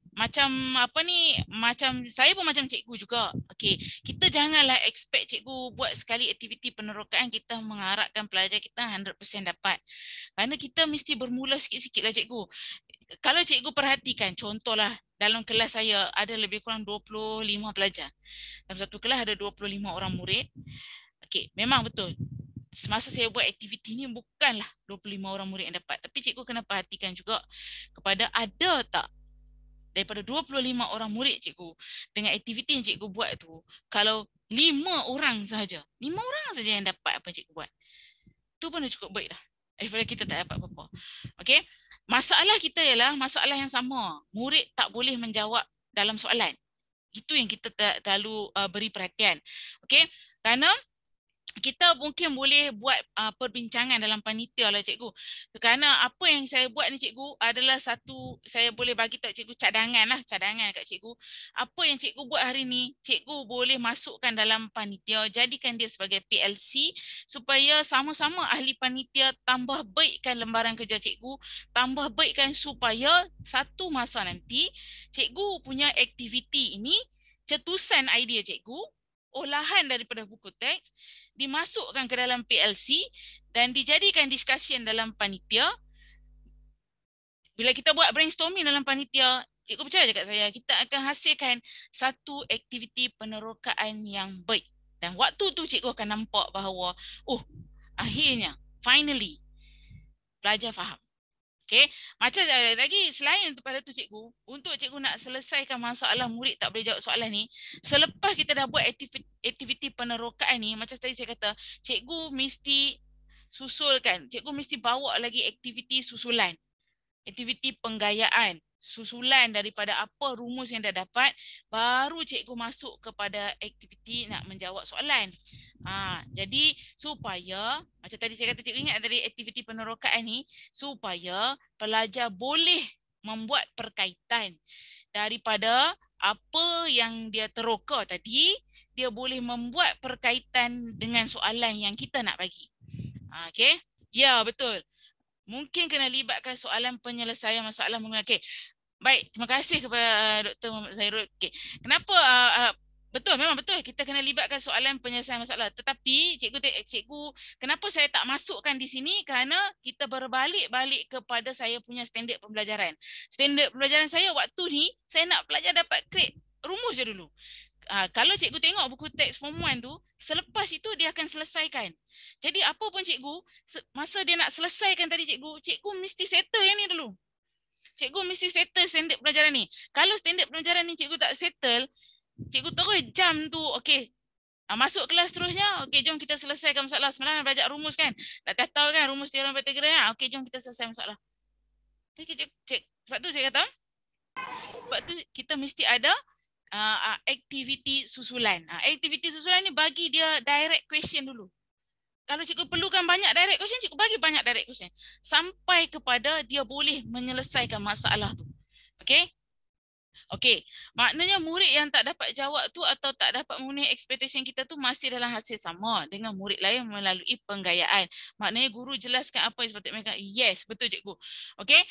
saya pun macam cikgu juga. Okey, kita janganlah expect cikgu buat sekali aktiviti penerokaan kita mengharapkan pelajar kita 100% dapat. Kerana kita mesti bermula sikit-sikit lah cikgu. Kalau cikgu perhatikan, contohlah dalam kelas saya ada lebih kurang 25 pelajar. Dalam satu kelas ada 25 orang murid. Okey, memang betul. Semasa saya buat aktiviti ni bukanlah 25 orang murid yang dapat. Tapi cikgu kena perhatikan juga kepada ada tak daripada 25 orang murid cikgu dengan aktiviti yang cikgu buat tu, kalau 5 orang sahaja yang dapat apa yang cikgu buat, tu pun dah cukup baik dah. Daripada kita tak dapat apa-apa. Okey, masalah kita ialah masalah yang sama. Murid tak boleh menjawab dalam soalan. Itu yang kita terlalu beri perhatian. Okey, kerana kita mungkin boleh buat perbincangan dalam panitia lah cikgu. Kerana apa yang saya buat ni cikgu adalah satu, saya boleh bagi tahu cikgu cadangan kat cikgu. Apa yang cikgu buat hari ni, cikgu boleh masukkan dalam panitia, jadikan dia sebagai PLC supaya sama-sama ahli panitia tambah baikkan lembaran kerja cikgu, tambah baikkan supaya satu masa nanti cikgu punya aktiviti ini, cetusan idea cikgu, olahan daripada buku teks, dimasukkan ke dalam PLC dan dijadikan discussion dalam panitia. Bila kita buat brainstorming dalam panitia, cikgu percaya je kat saya, kita akan hasilkan satu aktiviti penerokaan yang baik. Dan waktu tu cikgu akan nampak bahawa, akhirnya, finally, pelajar faham. Okay. Macam lagi selain daripada tu cikgu, untuk cikgu nak selesaikan masalah murid tak boleh jawab soalan ni, selepas kita dah buat aktiviti penerokaan ni, macam tadi saya kata, cikgu mesti susulkan, cikgu mesti bawa lagi aktiviti susulan, aktiviti penggayaan, susulan daripada apa rumus yang dah dapat, baru cikgu masuk kepada aktiviti nak menjawab soalan. Jadi supaya, macam tadi saya kata, cikgu ingat dari aktiviti penerokaan ni, supaya pelajar boleh membuat perkaitan daripada apa yang dia teroka tadi, dia boleh membuat perkaitan dengan soalan yang kita nak bagi. Okey? Ya, betul. Mungkin kena libatkan soalan penyelesaian masalah menggunakan. Okay. Baik, terima kasih kepada Dr. Muhammad Zairul. Okay. Kenapa? Betul, memang betul. Kita kena libatkan soalan penyelesaian masalah. Tetapi cikgu, kenapa saya tak masukkan di sini? Kerana kita berbalik-balik kepada saya punya standard pembelajaran. Standard pembelajaran saya waktu ni, saya nak pelajar dapat create rumus je dulu. Kalau cikgu tengok buku teks form 1 tu, selepas itu dia akan selesaikan. Jadi apa pun cikgu, masa dia nak selesaikan tadi cikgu mesti settle yang ni dulu. Cikgu mesti settle standard pelajaran ni. Kalau standard pelajaran ni cikgu tak settle, cikgu terus jam tu, okey. Masuk kelas terusnya, okey jom kita selesaikan masalah. Semalam belajar rumus kan? Dah tahu kan rumus teorem Pythagoras kan? Okey jom kita selesai masalah. Sebab tu saya kata, sebab tu kita mesti ada aktiviti susulan. Aktiviti susulan ni bagi dia direct question dulu. Kalau cikgu perlukan banyak direct question, cikgu bagi banyak direct question. Sampai kepada dia boleh menyelesaikan masalah tu. Okey? Okey. Maknanya murid yang tak dapat jawab tu atau tak dapat memenuhi expectation kita tu masih dalam hasil sama dengan murid lain melalui penggayaan. Maknanya guru jelaskan apa yang sepatutnya mereka. Yes, betul cikgu. Okey?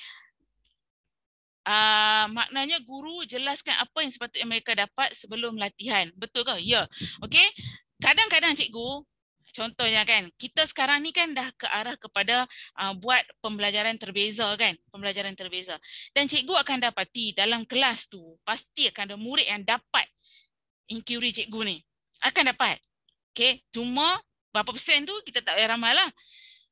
Maknanya guru jelaskan apa yang sepatutnya mereka dapat sebelum latihan. Betul ke? Ya. Okey? Kadang-kadang cikgu, contohnya kan, kita sekarang ni kan dah ke arah kepada buat pembelajaran terbeza kan, pembelajaran terbeza. Dan cikgu akan dapati dalam kelas tu, pasti akan ada murid yang dapat inquiry cikgu ni. Akan dapat. Okay. Cuma berapa persen tu kita tak boleh ramal lah.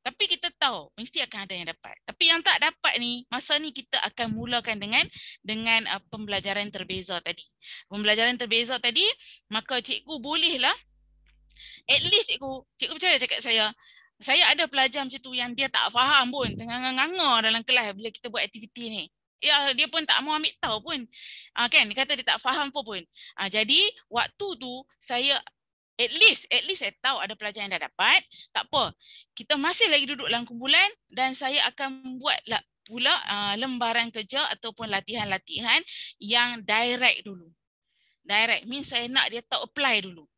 Tapi kita tahu mesti akan ada yang dapat. Tapi yang tak dapat ni, masa ni kita akan mulakan dengan pembelajaran terbeza tadi. Pembelajaran terbeza tadi, maka cikgu bolehlah, at least cikgu percaya cakap saya ada pelajar macam tu yang dia tak faham pun, tengah nganga dalam kelas bila kita buat aktiviti ni. Ya, dia pun tak mau ambil tahu pun. Kan, dia kata dia tak faham pun. Jadi, waktu tu saya at least saya tahu ada pelajar yang dah dapat. Tak apa. Kita masih lagi duduk dalam kumpulan dan saya akan buatlah pula lembaran kerja ataupun latihan-latihan yang direct dulu. Direct means saya nak dia tahu apply dulu.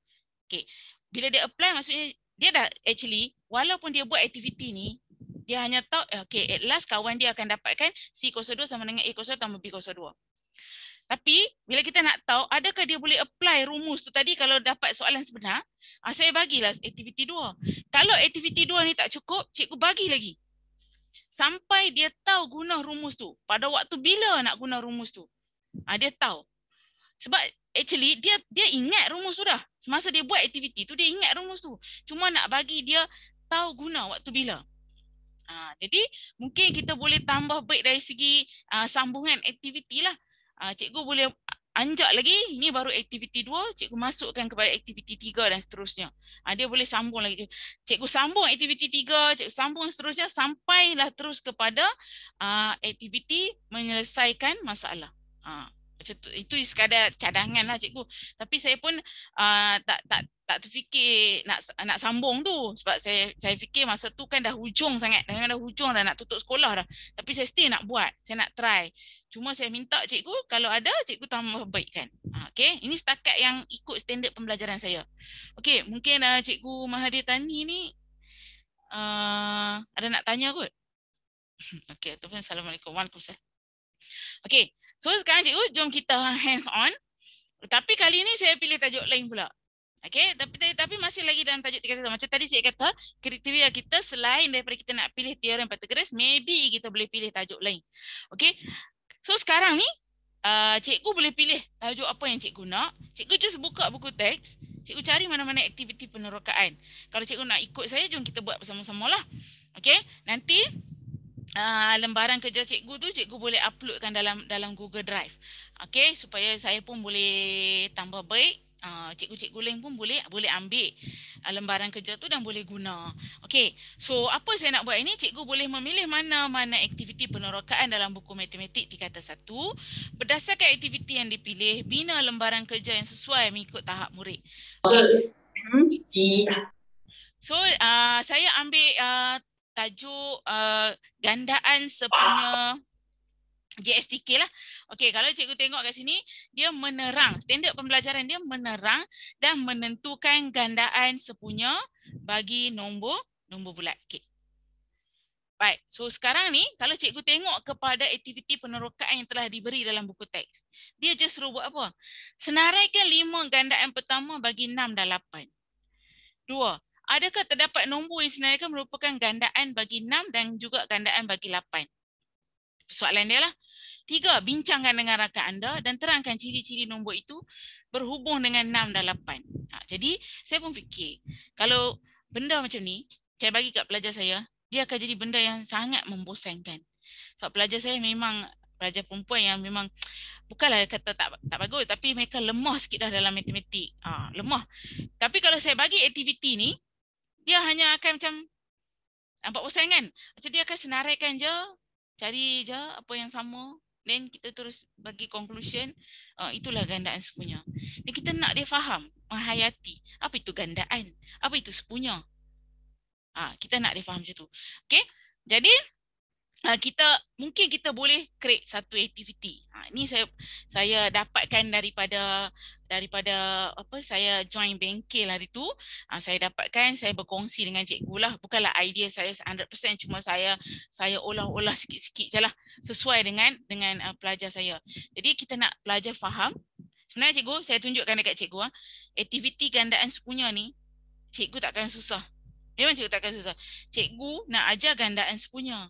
Okay. Bila dia apply maksudnya dia dah actually walaupun dia buat aktiviti ni, dia hanya tahu okay, at last kawan dia akan dapatkan C02 sama dengan A02 tambah B02. Tapi bila kita nak tahu adakah dia boleh apply rumus tu tadi kalau dapat soalan sebenar, saya bagilah aktiviti 2. Kalau aktiviti 2 ni tak cukup, cikgu bagi lagi. Sampai dia tahu guna rumus tu. Pada waktu bila nak guna rumus tu. Dia tahu. Sebab actually dia ingat rumus tu dah. Semasa dia buat aktiviti tu dia ingat rumus tu. Cuma nak bagi dia tahu guna waktu bila. Jadi mungkin kita boleh tambah baik dari segi sambungan aktiviti lah. Cikgu boleh anjak lagi, ini baru aktiviti 2, cikgu masukkan kepada aktiviti 3 dan seterusnya. Dia boleh sambung lagi. Cikgu sambung aktiviti 3, cikgu sambung seterusnya sampailah terus kepada aktiviti menyelesaikan masalah. Itu sekadar cadangan lah cikgu. Tapi saya pun tak terfikir nak sambung tu. Sebab saya fikir masa tu kan dah hujung sangat. Dah hujung dah nak tutup sekolah dah. Tapi saya still nak buat. Saya nak try. Cuma saya minta cikgu kalau ada cikgu tambah baikkan. Okay. Ini setakat yang ikut standard pembelajaran saya. Okay. Mungkin cikgu Mahathir Tani ni ada nak tanya kot? Okay. Ataupun Assalamualaikum. Waalaikumsalam. Okay. So sekarang cikgu jom kita hands on. Tapi kali ni saya pilih tajuk lain pula. Okay, tapi masih lagi dalam tajuk 3 kata. Macam tadi saya kata, kriteria kita selain daripada kita nak pilih teorem Pythagoras, maybe kita boleh pilih tajuk lain. Okay, so sekarang ni cikgu boleh pilih tajuk apa yang cikgu nak. Cikgu just buka buku teks, cikgu cari mana-mana aktiviti penerokaan. Kalau cikgu nak ikut saya, jom kita buat bersama-sama lah. Okay, nanti lembaran kerja cikgu tu cikgu boleh uploadkan dalam Google Drive. Okay, supaya saya pun boleh tambah baik. Cikgu-cikgu lain pun boleh ambil lembaran kerja tu dan boleh guna. Okey, so apa saya nak buat ini, cikgu boleh memilih mana-mana aktiviti penerokaan dalam buku matematik tingkatan 1. Berdasarkan aktiviti yang dipilih, bina lembaran kerja yang sesuai mengikut tahap murid. So saya ambil tajuk gandaan sepunya JSTK lah. Okey, kalau cikgu tengok kat sini, dia menerang. Standard pembelajaran dia menerang dan menentukan gandaan sepunya bagi nombor bulat. Okey. Baik, so sekarang ni kalau cikgu tengok kepada aktiviti penerokaan yang telah diberi dalam buku teks, dia just suruh buat apa? Senaraikan 5 gandaan pertama bagi 6 dan 8. 2. Adakah terdapat nombor yang senaraikan merupakan gandaan bagi 6 dan juga gandaan bagi 8? Soalan dia lah. 3. Bincangkan dengan rakan anda dan terangkan ciri-ciri nombor itu berhubung dengan 6 dan 8. Jadi, saya pun fikir, kalau benda macam ni, saya bagi kat pelajar saya, dia akan jadi benda yang sangat membosankan. Sebab pelajar saya memang pelajar perempuan yang memang, bukanlah kata tak bagus, tapi mereka lemah sikit dah dalam matematik. Lemah. Tapi kalau saya bagi aktiviti ni, dia hanya akan macam, nampak bosan kan? Macam dia akan senaraikan je, cari je apa yang sama. Then kita terus bagi conclusion, itulah gandaan sepunya. Dan kita nak dia faham, menghayati. Apa itu gandaan? Apa itu sepunya? Kita nak dia faham macam tu. Okay? Jadi, mungkin kita boleh create satu aktiviti. Ini saya dapatkan daripada apa, saya join bengkel hari tu. Saya dapatkan, saya berkongsi dengan cikgu lah. Bukanlah idea saya 100%, cuma saya olah-olah sikit-sikit je lah, sesuai dengan pelajar saya. Jadi kita nak pelajar faham. Sebenarnya cikgu, saya tunjukkan dekat cikgu, aktiviti gandaan sepunya ni, cikgu takkan susah. Memang cikgu takkan susah. Cikgu nak ajar gandaan sepunya.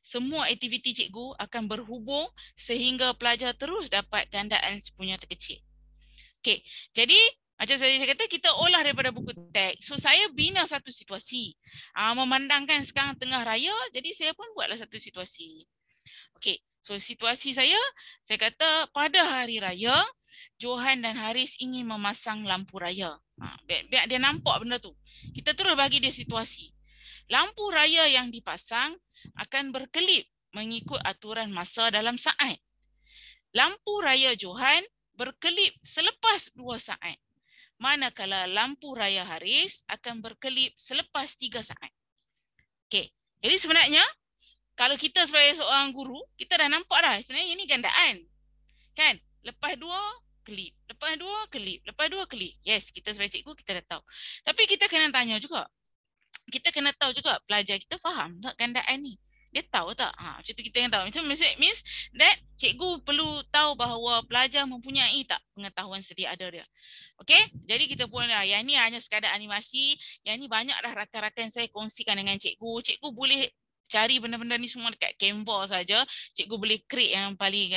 Semua aktiviti cikgu akan berhubung sehingga pelajar terus dapat gandaan sepunya terkecil. Okey, jadi Macam saya kata, kita olah daripada buku teks. So saya bina satu situasi. Memandangkan sekarang tengah raya, jadi saya pun buatlah satu situasi. Okey, so situasi saya kata pada hari raya, Johan dan Haris ingin memasang lampu raya. Biar dia nampak benda tu. Kita terus bagi dia situasi. Lampu raya yang dipasang akan berkelip mengikut aturan masa dalam saat. Lampu raya Johan berkelip selepas 2 saat. Manakala lampu raya Haris akan berkelip selepas 3 saat. Okey. Jadi sebenarnya kalau kita sebagai seorang guru, kita dah nampak dah sebenarnya ini gandaan. Kan? Lepas 2 kelip, lepas 2 kelip, lepas 2 kelip. Yes, kita sebagai cikgu kita dah tahu. Tapi kita kena tanya juga. Kita kena tahu juga pelajar kita faham tak gandaan ni? Dia tahu tak? Macam tu kita kena tahu. Macam means that cikgu perlu tahu bahawa pelajar mempunyai tak pengetahuan sedia ada dia. Okey? Jadi kita pun yang ni hanya sekadar animasi, yang ni banyak dah rakan-rakan saya kongsikan dengan cikgu. Cikgu boleh cari benda-benda ni semua dekat Canva saja. Cikgu boleh create yang paling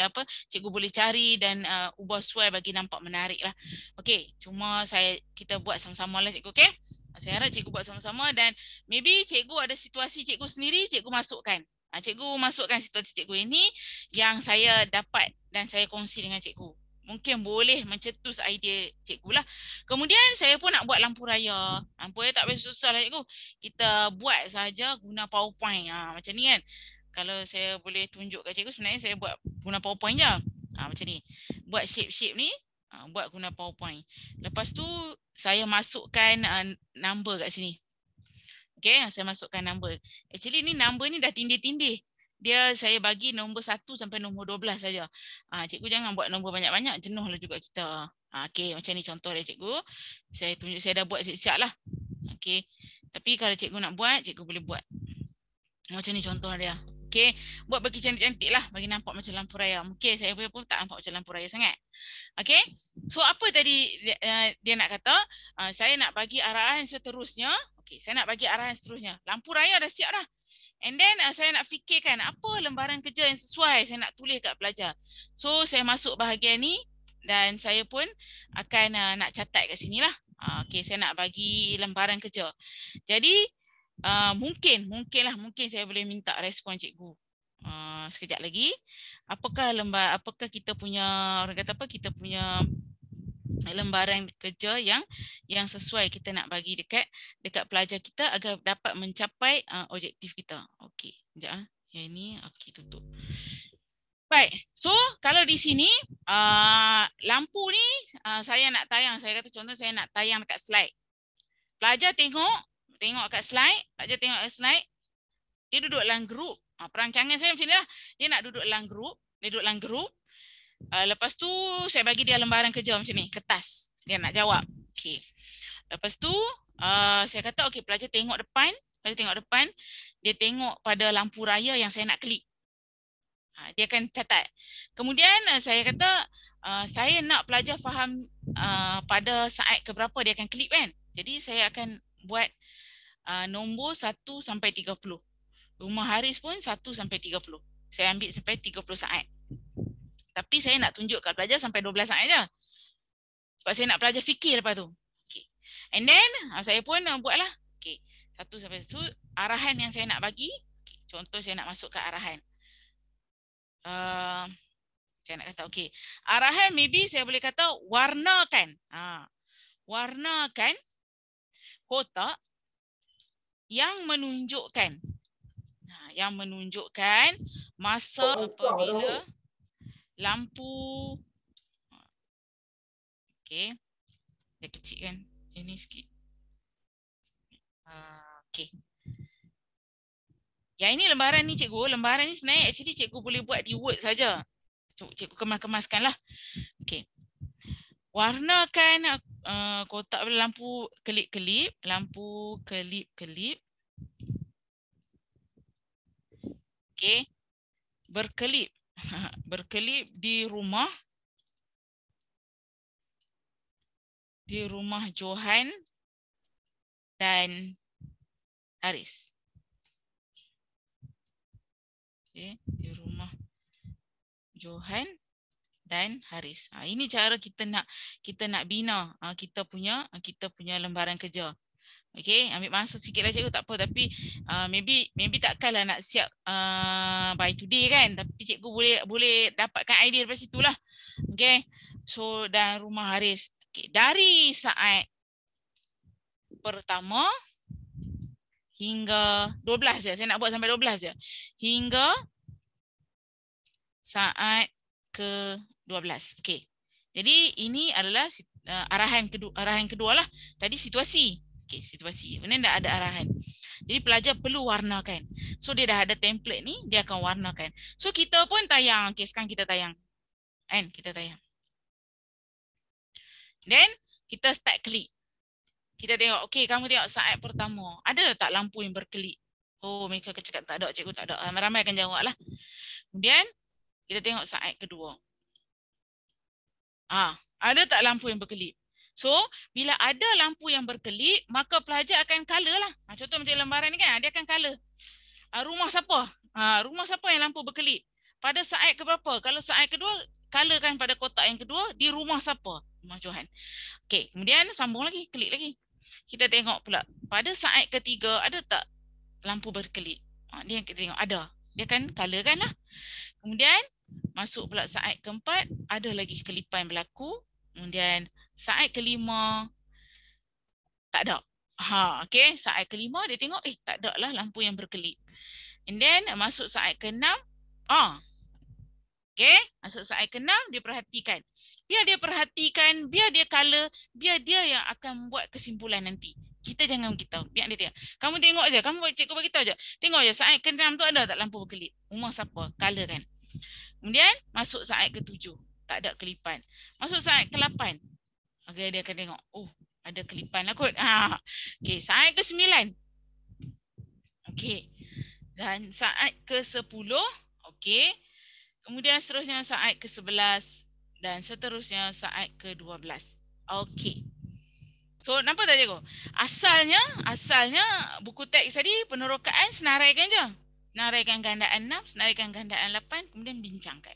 cikgu boleh cari dan ubah suai bagi nampak menarik lah. Okey, cuma kita buat sama-sama lah cikgu, okey? Saya harap cikgu buat sama-sama dan maybe cikgu ada situasi cikgu sendiri, cikgu masukkan. Cikgu masukkan situasi cikgu ini yang saya dapat dan saya kongsi dengan cikgu. Mungkin boleh mencetus idea cikgu lah. Kemudian saya pun nak buat lampu raya. Lampu raya tak payah susah lah cikgu. Kita buat saja guna PowerPoint. Macam ni kan. Kalau saya boleh tunjuk kat cikgu, sebenarnya saya buat guna PowerPoint je. Macam ni. Buat shape-shape ni. Buat guna PowerPoint. Lepas tu saya masukkan number kat sini. Okay, saya masukkan number. Actually ni number ni dah tindih-tindih. Saya bagi nombor 1 sampai nombor 12 saja. Cikgu jangan buat nombor banyak-banyak, jenuhlah juga kita. Okay, macam ni contoh dia cikgu. Saya tunjuk, saya dah buat siap-siap lah. Okay, tapi kalau cikgu nak buat, cikgu boleh buat. Macam ni contoh dia. Okay, buat bagi cantik-cantik lah, bagi nampak macam lampu raya. Mungkin saya pun tak nampak macam lampu raya sangat. Okay, so apa tadi dia nak kata? Saya nak bagi arahan seterusnya. Okay, saya nak bagi arahan seterusnya. Lampu raya dah siap dah. And then saya nak fikirkan apa lembaran kerja yang sesuai saya nak tulis kat pelajar. So saya masuk bahagian ni dan saya pun akan nak catat kat sini lah. Okay, saya nak bagi lembaran kerja. Jadi mungkin saya boleh minta respon cikgu. Sekejap lagi. Apakah kita punya kita punya lembaran kerja yang sesuai kita nak bagi dekat pelajar kita agar dapat mencapai objektif kita. Okey, sekejap Yang ini okey tutup. Baik. So, kalau di sini lampu ni saya nak tayang, saya kata contoh saya nak tayang dekat slide. Pelajar tengok kat slide, dia duduk dalam grup. Perancangan saya macam ni lah. Dia nak duduk dalam grup, lepas tu saya bagi dia lembaran kerja macam ni, kertas. Dia nak jawab. Okey. Lepas tu saya kata okey, pelajar tengok depan, dia tengok pada lampu raya yang saya nak klik. Dia akan catat. Kemudian saya kata saya nak pelajar faham pada saat keberapa dia akan klik kan. Jadi saya akan buat nombor 1 sampai 30. Rumah Haris pun 1 sampai 30. Saya ambil sampai 30 saat. Tapi saya nak tunjuk kat pelajar sampai 12 saat je. Sebab saya nak pelajar fikir lepas tu. Okay. And then saya pun buatlah. Okay. 1 sampai 1 arahan yang saya nak bagi. Okay. Contoh saya nak masuk ke arahan. Saya nak kata okay. Arahan maybe saya boleh kata warnakan. Warnakan kotak yang menunjukkan masa apabila lampu okey, dia kecil kan ini sikit. Okey, yang ini lembaran ni cikgu, lembaran ni sebenarnya actually cikgu boleh buat di Word saja. Cikgu kemas-kemaskan lah. Okey, warnakan kotak lampu kelip-kelip, okey, berkelip di rumah Johan dan Haris. Okey, di rumah Johan dan Haris. Ini cara kita nak bina kita punya lembaran kerja. Okey, ambil masa sikitlah cikgu, tak apa, tapi maybe takkanlah nak siap by today kan, tapi cikgu boleh dapatkan idea daripada situlah. Okey. So dan rumah Haris. Okey, dari saat pertama hingga 12 je. Saya nak buat sampai 12 je. Hingga saat ke-12. Okey. Jadi ini adalah arahan kedua lah. Tadi situasi. Okey, situasi. Kemudian dah ada arahan. Jadi pelajar perlu warnakan. So dia dah ada template ni, dia akan warnakan. So kita pun tayang. Okey, sekarang kita tayang. Kan? Kita tayang. Then kita start klik. Kita tengok, okey, kamu tengok saat pertama. Ada tak lampu yang berkelip? Oh, mereka akan cakap tak ada, cikgu tak ada. Ramai akan jawab lah. Kemudian kita tengok saat kedua. Ada tak lampu yang berkelip? So, bila ada lampu yang berkelip, maka pelajar akan color lah. Contoh macam lembaran ni kan, dia akan color. Rumah siapa? Rumah siapa yang lampu berkelip? Pada saat ke berapa? Kalau saat kedua, colorkan pada kotak yang kedua, di rumah siapa? Rumah Johan. Okey, kemudian sambung lagi, klik lagi. Kita tengok pula, pada saat ketiga, ada tak lampu berkelip? Dia kita tengok, ada. Dia kan colorkan lah. Kemudian, masuk pula saat keempat, ada lagi kelipan berlaku. Kemudian saat kelima tak ada. Okey, saat kelima dia tengok tak ada lah lampu yang berkelip. And then masuk saat keenam, okey, masuk saat keenam dia perhatikan. Biar dia perhatikan, biar dia color, biar dia yang akan buat kesimpulan nanti. Kita jangan beritahu, biar dia tengok. Kamu tengok je, cikgu beritahu je. Tengok je saat keenam tu ada tak lampu berkelip? Rumah siapa? Color kan. Kemudian masuk saat ketujuh. Tak ada kelipan. Masuk saat ke-8. Okay, dia akan tengok. Oh, ada kelipan lah kot. Okay, saat ke-9. Okay. Dan saat ke-10. Okay. Kemudian seterusnya saat ke-11. Dan seterusnya saat ke-12. Okay. So, nampak tak cikgu? Asalnya buku teks tadi penerokaan senaraikan je. Senaraikan gandaan 6, senaraikan gandaan 8, kemudian bincangkan.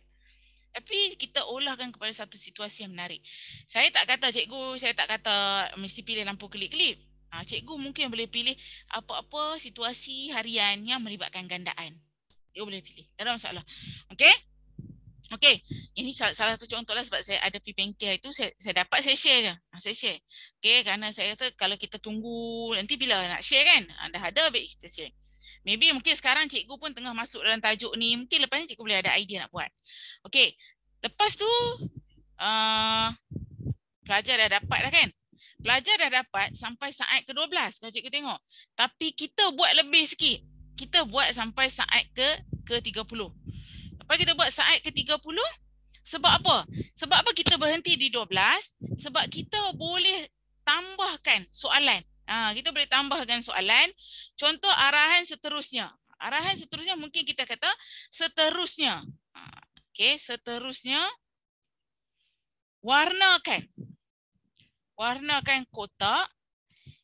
Tapi kita olahkan kepada satu situasi yang menarik. Saya tak kata cikgu, saya tak kata mesti pilih lampu kelip-kelip. Cikgu mungkin boleh pilih apa-apa situasi harian yang melibatkan gandaan. Cikgu boleh pilih, tak ada masalah. Okey? Okey, ini salah satu contoh lah sebab saya ada pergi bengkel itu, saya dapat saya share je. Saya share. Okey, kerana saya kata kalau kita tunggu nanti bila nak share kan, dah ada baik kita share. Maybe mungkin sekarang cikgu pun tengah masuk dalam tajuk ni. Mungkin lepas ni cikgu boleh ada idea nak buat. Okey. Lepas tu pelajar dah dapat dah kan? Pelajar dah dapat sampai saat ke-12 kalau cikgu tengok. Tapi kita buat lebih sikit. Kita buat sampai saat ke-30. Lepas kita buat saat ke-30, sebab apa? Sebab apa kita berhenti di 12? Sebab kita boleh tambahkan soalan. Kita boleh tambahkan soalan. Contoh arahan seterusnya. Arahan seterusnya mungkin kita kata seterusnya. Okey, seterusnya warnakan kotak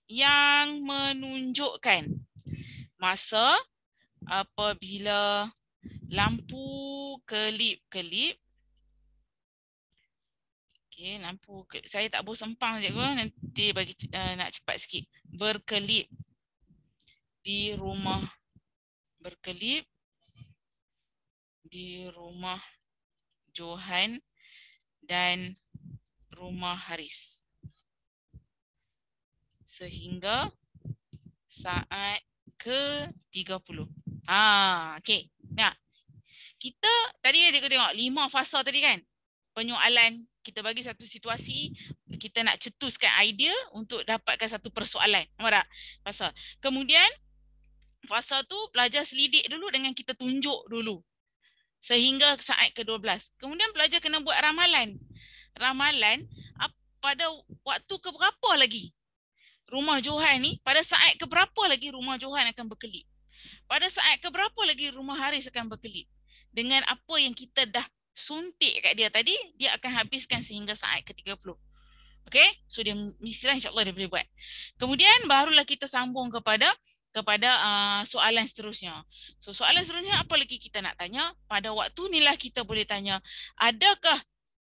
yang menunjukkan masa apabila lampu kelip-kelip. Okay, lampu saya tak boleh sempang cikgu, nanti bagi nak cepat sikit. Berkelip di rumah Johan dan rumah Haris sehingga saat ke-30. Okey. Nah, kita tadi cikgu tengok 5 fasa tadi kan. Penyoalan, kita bagi satu situasi, kita nak cetuskan idea untuk dapatkan satu persoalan. Nampak tak? Fasa. Kemudian fasa tu pelajar selidik dulu dengan kita tunjuk dulu. Sehingga saat ke-12. Kemudian pelajar kena buat ramalan. Ramalan pada waktu keberapa lagi rumah Johan ni, pada saat keberapa lagi rumah Johan akan berkelip. Pada saat keberapa lagi rumah Haris akan berkelip. Dengan apa yang kita dah suntik kat dia tadi, dia akan habiskan sehingga saat ke-30. Okey? So dia mestilah insya-Allah dia boleh buat. Kemudian barulah kita sambung kepada soalan seterusnya. So soalan seterusnya apa lagi kita nak tanya? Pada waktu inilah kita boleh tanya, adakah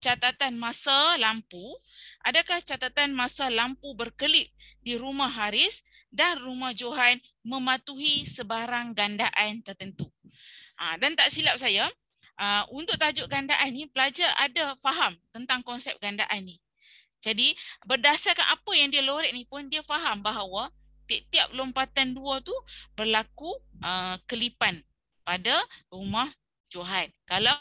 catatan masa lampu? Adakah catatan masa lampu berkelip di rumah Haris dan rumah Johan mematuhi sebarang gandaan tertentu? Dan tak silap saya, untuk tajuk gandaan ni, pelajar ada faham tentang konsep gandaan ni. Jadi berdasarkan apa yang dia lorek ni pun, dia faham bahawa tiap-tiap lompatan dua tu berlaku kelipan pada rumah Johan. Kalau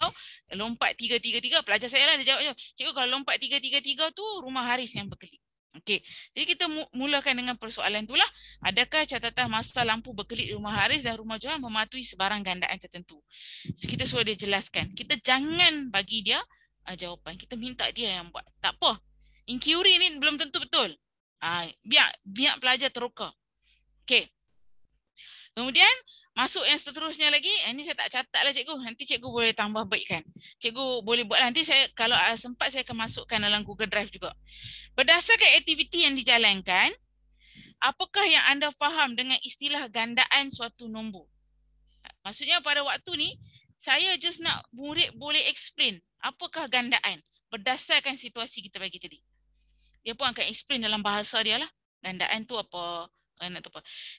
lompat 3-3-3, pelajar saya lah dia jawab je. Cikgu, kalau lompat 3-3-3 tu rumah Haris yang berkelip. Okey. Jadi kita mulakan dengan persoalan itulah. Adakah catatan masa lampu berkelip di rumah Haris dan rumah Johan mematuhi sebarang gandaan tertentu? So, kita suruh dia jelaskan. Kita jangan bagi dia jawapan. Kita minta dia yang buat. Tak apa. Inquiry ni belum tentu betul. Biar pelajar teroka. Okey. Kemudian masuk yang seterusnya lagi. Ini saya tak catat lah cikgu. Nanti cikgu boleh tambah baikkan. Cikgu boleh buat nanti saya kalau sempat saya akan masukkan dalam Google Drive juga. Berdasarkan aktiviti yang dijalankan, apakah yang anda faham dengan istilah gandaan suatu nombor? Maksudnya pada waktu ni saya just nak murid boleh explain apakah gandaan berdasarkan situasi kita bagi tadi. Dia pun akan explain dalam bahasa dia lah. Gandaan tu apa?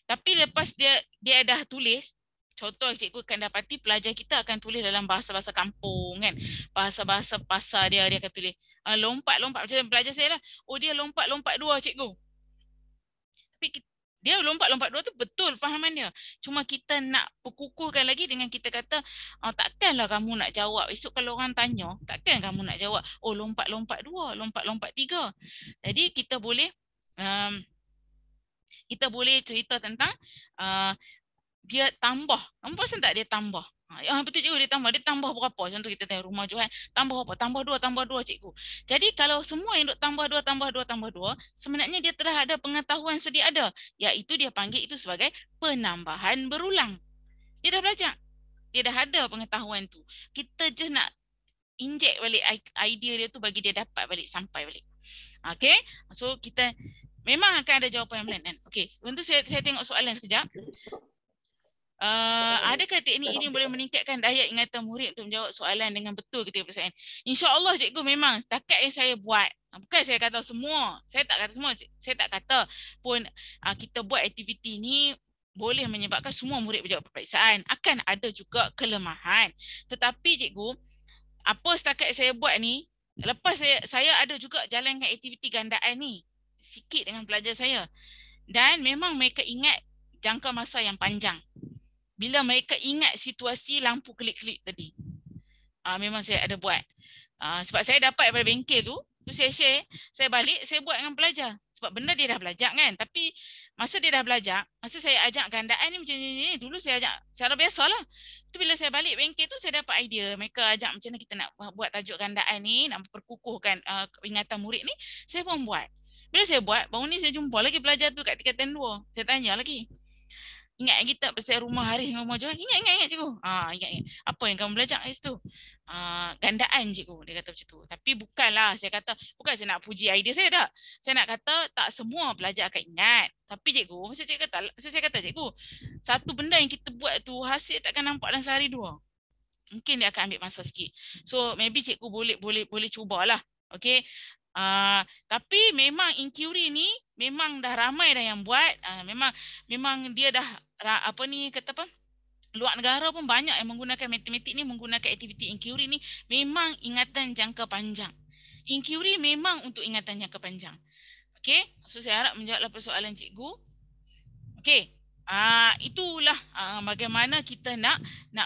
Tapi lepas dia dah tulis, contoh cikgu akan dapati pelajar kita akan tulis dalam bahasa-bahasa kampung kan. Bahasa-bahasa pasar dia akan tulis lompat-lompat macam pelajar saya lah. Oh dia lompat-lompat dua cikgu. Tapi dia lompat-lompat dua tu betul fahaman dia. Cuma kita nak perkukuhkan lagi dengan kita kata takkanlah kamu nak jawab. Esok kalau orang tanya, takkan kamu nak jawab oh lompat-lompat dua, lompat-lompat tiga. Jadi kita boleh cerita tentang dia tambah. Kamu perasan tak dia tambah? Betul cikgu dia tambah. Dia tambah berapa? Contoh kita tanya rumah Johan. Tambah apa? Tambah dua cikgu. Jadi kalau semua yang duk tambah dua, sebenarnya dia telah ada pengetahuan sedia ada. Iaitu dia panggil itu sebagai penambahan berulang. Dia dah belajar. Dia dah ada pengetahuan tu. Kita je nak inject balik idea dia tu bagi dia dapat balik, sampai balik. Okay? So kita memang akan ada jawapan yang berlainan. Okey, untuk saya tengok soalan sekejap. Adakah teknik ini boleh meningkatkan daya ingatan murid untuk menjawab soalan dengan betul ketika persaingan? InsyaAllah cikgu memang setakat yang saya buat. Bukan saya kata semua. Saya tak kata semua. Saya tak kata pun kita buat aktiviti ni boleh menyebabkan semua murid berjawab peperiksaan. Akan ada juga kelemahan. Tetapi cikgu, apa setakat saya buat ni, lepas saya ada juga jalankan aktiviti gandaan ni sikit dengan pelajar saya. Dan memang mereka ingat jangka masa yang panjang. Bila mereka ingat situasi lampu kelip-kelip tadi. Memang saya ada buat. Sebab saya dapat daripada bengkel tu saya share, saya balik, saya buat dengan pelajar. Sebab benda dia dah belajar kan. Tapi masa dia dah belajar, masa saya ajak gandaan ni macam ni, dulu saya ajak secara biasalah. Tu bila saya balik bengkel tu saya dapat idea. Mereka ajak macam mana kita nak buat tajuk gandaan ni, nak perkukuhkan ingatan murid ni, saya pun buat. Bila saya buat, baru ni saya jumpa lagi pelajar tu kat tingkatan 2. Saya tanya lagi. Ingat lagi tak pasal rumah Haris dengan rumah Johan? Ingat cikgu. Ingat. Apa yang kamu belajar kat situ? Gandaan cikgu. Dia kata macam tu. Tapi bukanlah saya kata, bukan saya nak puji idea saya tak. Saya nak kata tak semua pelajar akan ingat. Tapi cikgu, saya kata cikgu, satu benda yang kita buat tu hasil takkan nampak dalam sehari dua. Mungkin dia akan ambil masa sikit. So maybe cikgu boleh cubalah. Okey. Tapi memang inquiry ni memang dah ramai dah yang buat. Memang dia dah luar negara pun banyak yang menggunakan matematik ni, menggunakan aktiviti inquiry ni memang ingatan jangka panjang. Inquiry memang untuk ingatan jangka panjang. Okey, so saya harap menjawab persoalan cikgu. Okey. Itulah bagaimana kita nak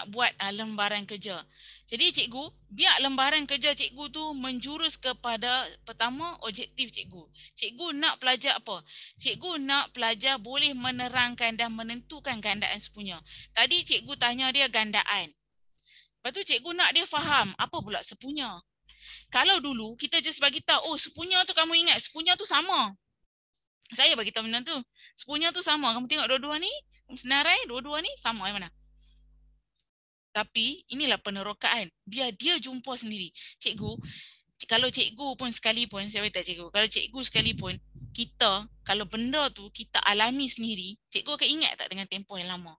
buat lembaran kerja. Jadi cikgu, biar lembaran kerja cikgu tu menjurus kepada pertama objektif cikgu. Cikgu nak pelajar apa? Cikgu nak pelajar boleh menerangkan dan menentukan gandaan sepunya. Tadi cikgu tanya dia gandaan. Lepas tu cikgu nak dia faham apa pula sepunya. Kalau dulu kita just bagi tahu, oh sepunya tu kamu ingat, sepunya tu sama. Saya bagi tahu benda tu. Sepunya tu sama. Kamu tengok dua-dua ni, senarai dua-dua ni sama yang mana? Tapi inilah penerokaan. Biar dia jumpa sendiri. Cikgu, kalau cikgu pun sekalipun, saya beritahu cikgu, kalau cikgu sekalipun, kita, kalau benda tu kita alami sendiri, cikgu akan ingat tak dengan tempoh yang lama?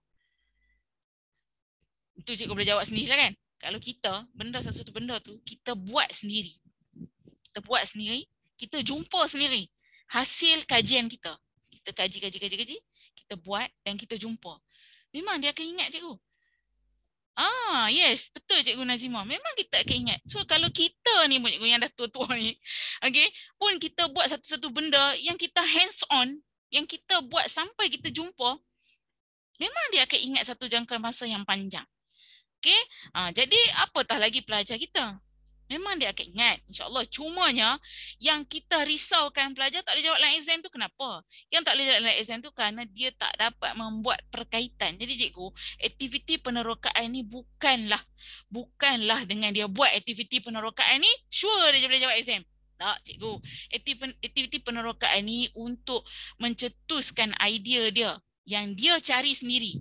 Itu cikgu boleh jawab sendiri lah kan? Kalau kita, sesuatu benda tu, kita buat sendiri. kita buat sendiri, kita jumpa sendiri hasil kajian kita. Kita kaji, kita buat dan kita jumpa. Memang dia akan ingat cikgu. Yes, betul Cikgu Nazimah. Memang kita akan ingat. So kalau kita ni cikgu yang dah tua-tua ni, okay, pun kita buat satu-satu benda yang kita hands on, yang kita buat sampai kita jumpa, memang dia akan ingat satu jangka masa yang panjang. Okay, jadi apatah lagi pelajar kita. Memang dia akan ingat, insyaAllah. Cumanya yang kita risaukan pelajar tak boleh jawab dalam exam tu kenapa? Yang tak boleh jawab dalam exam tu kerana dia tak dapat membuat perkaitan. Jadi cikgu, aktiviti penerokaan ni bukanlah dengan dia buat aktiviti penerokaan ni, sure dia boleh jawab exam. Tak cikgu, aktiviti penerokaan ni untuk mencetuskan idea dia yang dia cari sendiri.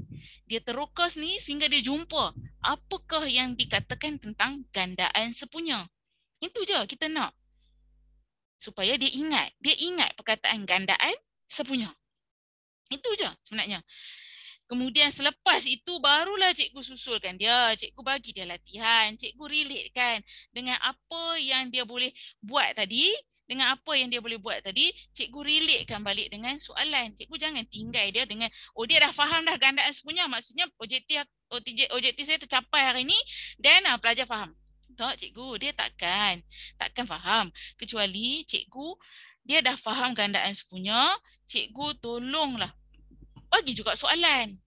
Dia teroka sendiri sehingga dia jumpa apakah yang dikatakan tentang gandaan sepunya. Itu je kita nak. Supaya dia ingat perkataan gandaan sepunya. Itu je sebenarnya. Kemudian selepas itu barulah cikgu susulkan dia, cikgu bagi dia latihan, cikgu relatekan dengan apa yang dia boleh buat tadi. Dengan apa yang dia boleh buat tadi, cikgu relatekan balik dengan soalan. Cikgu jangan tinggal dia dengan, dia dah faham dah gandaan sepunya, maksudnya objektif saya tercapai hari ni dan pelajar faham. Tak cikgu, dia takkan faham. Kecuali cikgu, dia dah faham gandaan sepunya, cikgu tolonglah. Bagi juga soalan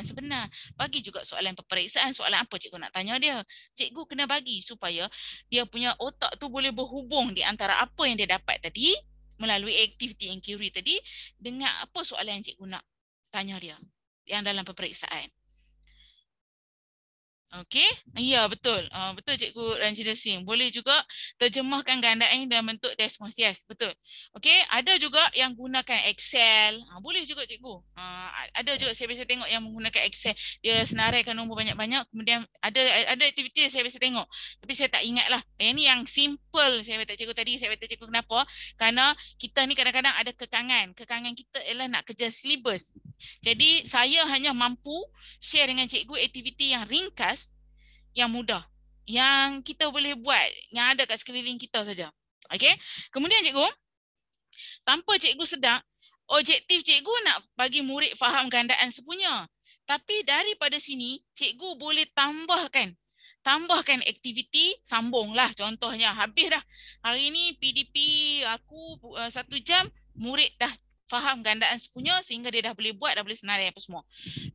sebenar. Bagi juga soalan peperiksaan, soalan apa cikgu nak tanya dia. Cikgu kena bagi supaya dia punya otak tu boleh berhubung di antara apa yang dia dapat tadi melalui aktiviti inquiry tadi dengan apa soalan yang cikgu nak tanya dia yang dalam peperiksaan. Okey, ya betul. Betul Cikgu Ranjida Singh. Boleh juga terjemahkan gandaan dalam bentuk Desmos. Yes, betul. Okey, ada juga yang gunakan Excel. Boleh juga Cikgu. Ada juga saya biasa tengok yang menggunakan Excel. Dia senaraikan nombor banyak-banyak. Kemudian ada aktiviti saya biasa tengok. Tapi saya tak ingat lah. Yang ni yang simple saya beritahu Cikgu tadi. Saya beritahu Cikgu kenapa? Kerana kita ni kadang-kadang ada kekangan. Kekangan kita ialah nak kejar silibus. Jadi saya hanya mampu share dengan Cikgu aktiviti yang ringkas, yang mudah, yang kita boleh buat, yang ada kat sekeliling kita saja. Okey. Kemudian Cikgu, tanpa Cikgu sedar, objektif Cikgu nak bagi murid faham gandaan sepunya. Tapi daripada sini, Cikgu boleh tambahkan aktiviti, sambunglah. Contohnya, habis dah. Hari ni PDP aku 1 jam, murid dah faham gandaan sepunya sehingga dia dah boleh buat, dah boleh senarai apa semua.